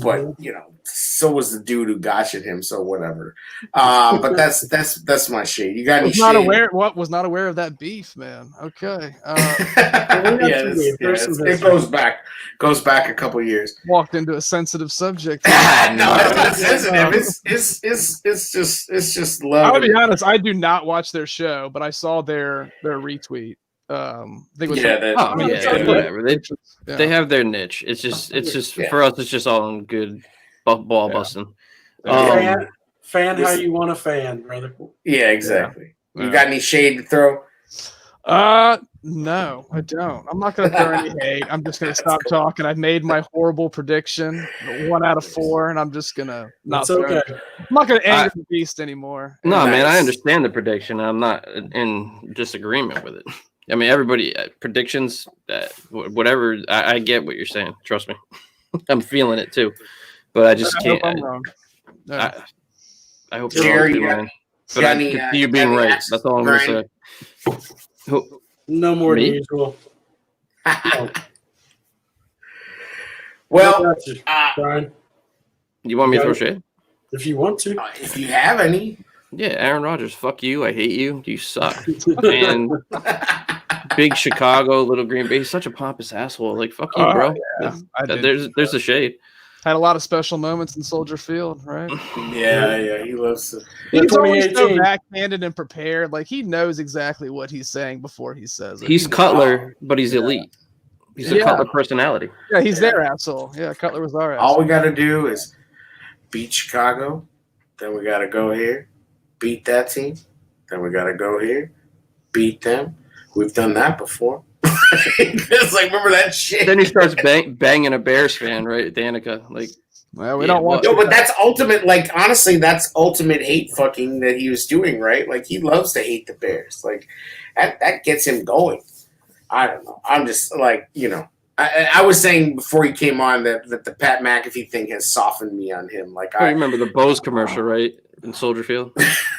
but so was the dude who gotched him. So whatever. But that's my shade. You got any Was not shade? aware. What was not aware of that beef, man? Okay. It goes back a couple years. Walked into a sensitive subject. No, it's not sensitive. It's just love. I'll be honest. I do not watch their show, but I saw their retweet. I think it was whatever. They have their niche. It's just for us. It's just all in good ball busting. Fan how you want to fan, brother. Yeah, exactly. You got any shade to throw? No, I don't. I'm not going to throw any hate. I'm just going to stop talking. I've made my horrible prediction, 1 out of 4, and I'm just going to not. Okay. I'm not going to anger the beast anymore. No, man, I understand the prediction. I'm not in disagreement with it. I mean, everybody predictions, whatever. I get what you're saying. Trust me, I'm feeling it too. But I just can't. I'm wrong. No. I hope Jerry, but I can see you being right. That's all I'm going to say. No more than usual. No. Well, Brian, you want me to throw shade? If you want to. If you have any. Yeah, Aaron Rodgers, fuck you. I hate you. You suck. And big Chicago, little Green Bay. He's such a pompous asshole. Like, fuck you, bro. Yeah, There's the shade. Had a lot of special moments in Soldier Field, right? Yeah, he loves to. He's always so backhanded and prepared. Like, he knows exactly what he's saying before he says it. He's Cutler, but he's elite. He's a Cutler personality. Yeah, he's their asshole. Yeah, Cutler was our asshole. All we got to do is beat Chicago. Then we got to go here, beat that team. Then we got to go here, beat them. We've done that before. It's like, remember that shit? Then he starts banging a Bears fan, right, Danica? Like, well, we don't want. No, but that's ultimate. Like, honestly, that's ultimate hate fucking that he was doing, right? Like, he loves to hate the Bears. Like, that gets him going. I don't know. I'm just like, I was saying before he came on that the Pat McAfee thing has softened me on him. Like, I remember the Bose commercial, right, in Soldier Field.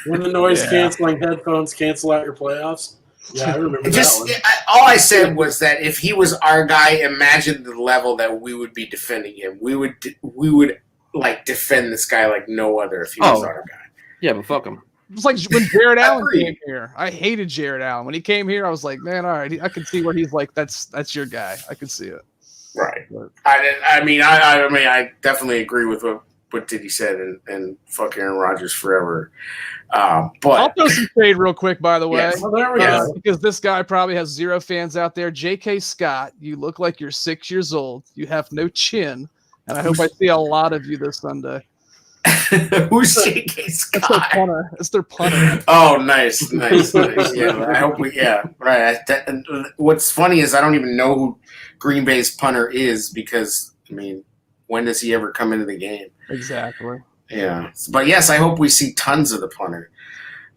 When the noise canceling headphones cancel out your playoffs. Yeah, I remember that one. All I said was that if he was our guy, imagine the level that we would be defending him. We would like defend this guy like no other if he was our guy. Yeah, but fuck him. It's like when Jared Allen came here. I hated Jared Allen. When he came here, I was like, man, all right, I could see where he's like, that's your guy. I could see it. Right. I definitely agree with what Diddy said and fuck Aaron Rodgers forever. But I'll throw some shade real quick, by the way. Yes. Well, there we go. Because this guy probably has 0 fans out there. J.K. Scott, you look like you're 6 years old. You have no chin. And I hope I see a lot of you this Sunday. Who's J.K. Scott? It's their punter. Oh, nice. Yeah, I hope right. What's funny is I don't even know who Green Bay's punter is because, when does he ever come into the game? Exactly. Yeah. But yes, I hope we see tons of the punter.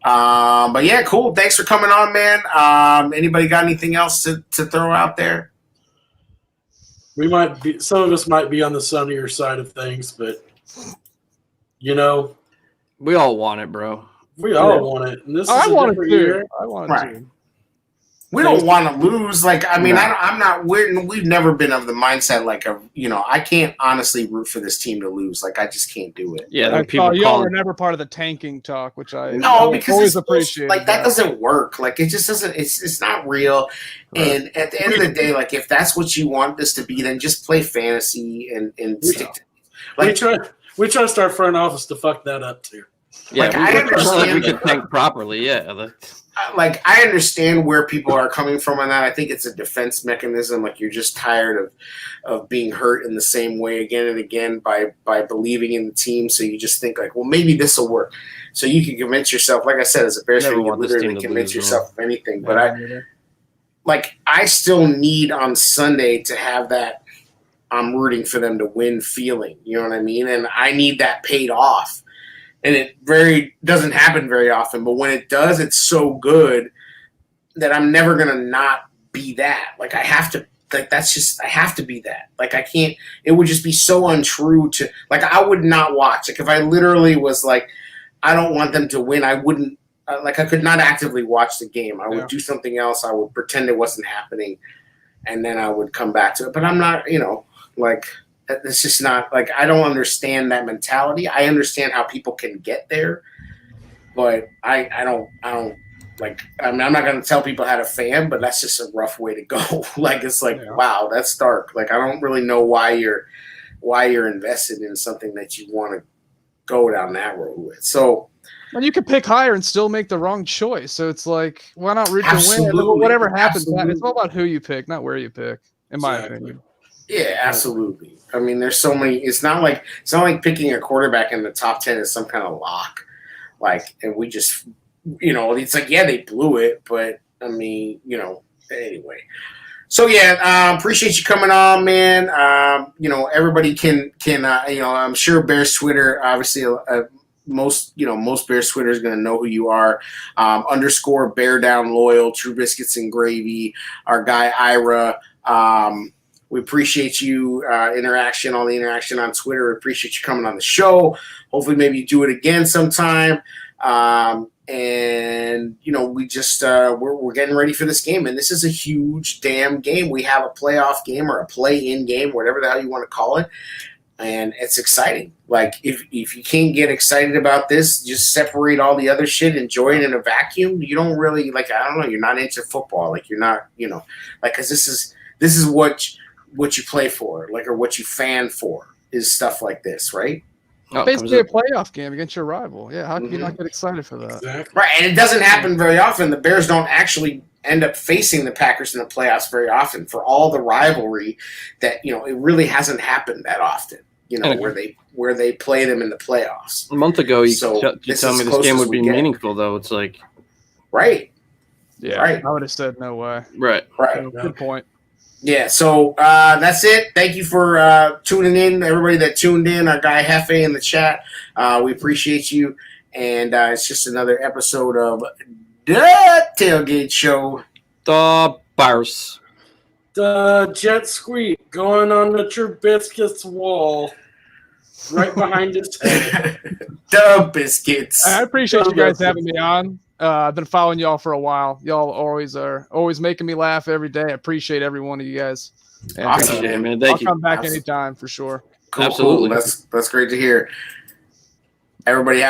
But yeah, cool. Thanks for coming on, man. Anybody got anything else to throw out there? Some of us might be on the sunnier side of things, but we all want it, bro. We all want it. And I want it too. I want it too. We don't want to lose. Like, I'm not. We've never been of the mindset I can't honestly root for this team to lose. Like, I just can't do it. Yeah, y'all were never part of the tanking talk, which I because always appreciate. Like, that doesn't work. Like, it just doesn't. It's not real. Right. And at the end of the day, like, if that's what you want this to be, then just play fantasy and stick to. Like, we trust our front office to fuck that up too. Yeah, I understand. We could tank properly. Yeah. Like, I understand where people are coming from on that. I think it's a defense mechanism. Like, you're just tired of being hurt in the same way again and again by believing in the team. So you just think like, well, maybe this will work. So you can convince yourself. Like I said, as a Bears fan, you can literally convince yourself of anything. But I still need on Sunday to have that I'm rooting for them to win feeling. You know what I mean? And I need that paid off. And it doesn't happen very often, but when it does, it's so good that I'm never gonna not be that. Like, I have to. Like, I have to be that. Like, I can't. It would just be so untrue to. Like, I would not watch. Like, if I literally was like, I don't want them to win, I wouldn't. I could not actively watch the game. I would do something else. I would pretend it wasn't happening, and then I would come back to it. But I'm not. It's just not like I don't understand that mentality. I understand how people can get there, but I don't like. I mean, I'm not going to tell people how to fan, but that's just a rough way to go. Like it's like wow, that's dark. Like I don't really know why you're invested in something that you want to go down that road with. So. Well, you could pick higher and still make the wrong choice. So it's like, why not root to win? Absolutely. Whatever happens, Absolutely. it's all about who you pick, not where you pick, in my opinion. Yeah, absolutely. I mean, there's so many. It's not like picking a quarterback in the top 10 is some kind of lock. Like, and we just, it's like, yeah, they blew it, but I mean, anyway. So yeah, appreciate you coming on, man. Everybody can I'm sure Bears Twitter, obviously, most Bears Twitter is going to know who you are. _ Bear Down Loyal, True Biscuits and Gravy, our guy Ira. We appreciate you all the interaction on Twitter. We appreciate you coming on the show. Hopefully, maybe you do it again sometime. And we just we're getting ready for this game, and this is a huge damn game. We have a playoff game or a play-in game, whatever the hell you want to call it. And it's exciting. Like if you can't get excited about this, just separate all the other shit, enjoy it in a vacuum. You don't really like. I don't know. You're not into football. Like you're not. Because this is what you play for, like, or what you fan for is stuff like this, right? Oh, basically a playoff game against your rival. Yeah, how can you not get excited for that? Exactly. Right, and it doesn't happen very often. The Bears don't actually end up facing the Packers in the playoffs very often for all the rivalry that it really hasn't happened that often. Where they play them in the playoffs. A month ago, you tell me this game would be meaningful, though. It's like, right, yeah, right. I would have said no way. Right. So, good point. Yeah, so that's it. Thank you for tuning in, everybody that tuned in. Our guy Hefe in the chat, we appreciate you. And it's just another episode of The Tailgate Show. The Bears. The jet squeak going on the Trubisky's wall, right behind his head. The Biscuits. I appreciate you guys having me on. I've been following y'all for a while. Y'all are always making me laugh every day. I appreciate every one of you guys. And, Awesome, man. Thank you. I'll come back anytime for sure. Cool, Absolutely. Cool. That's great to hear. Everybody have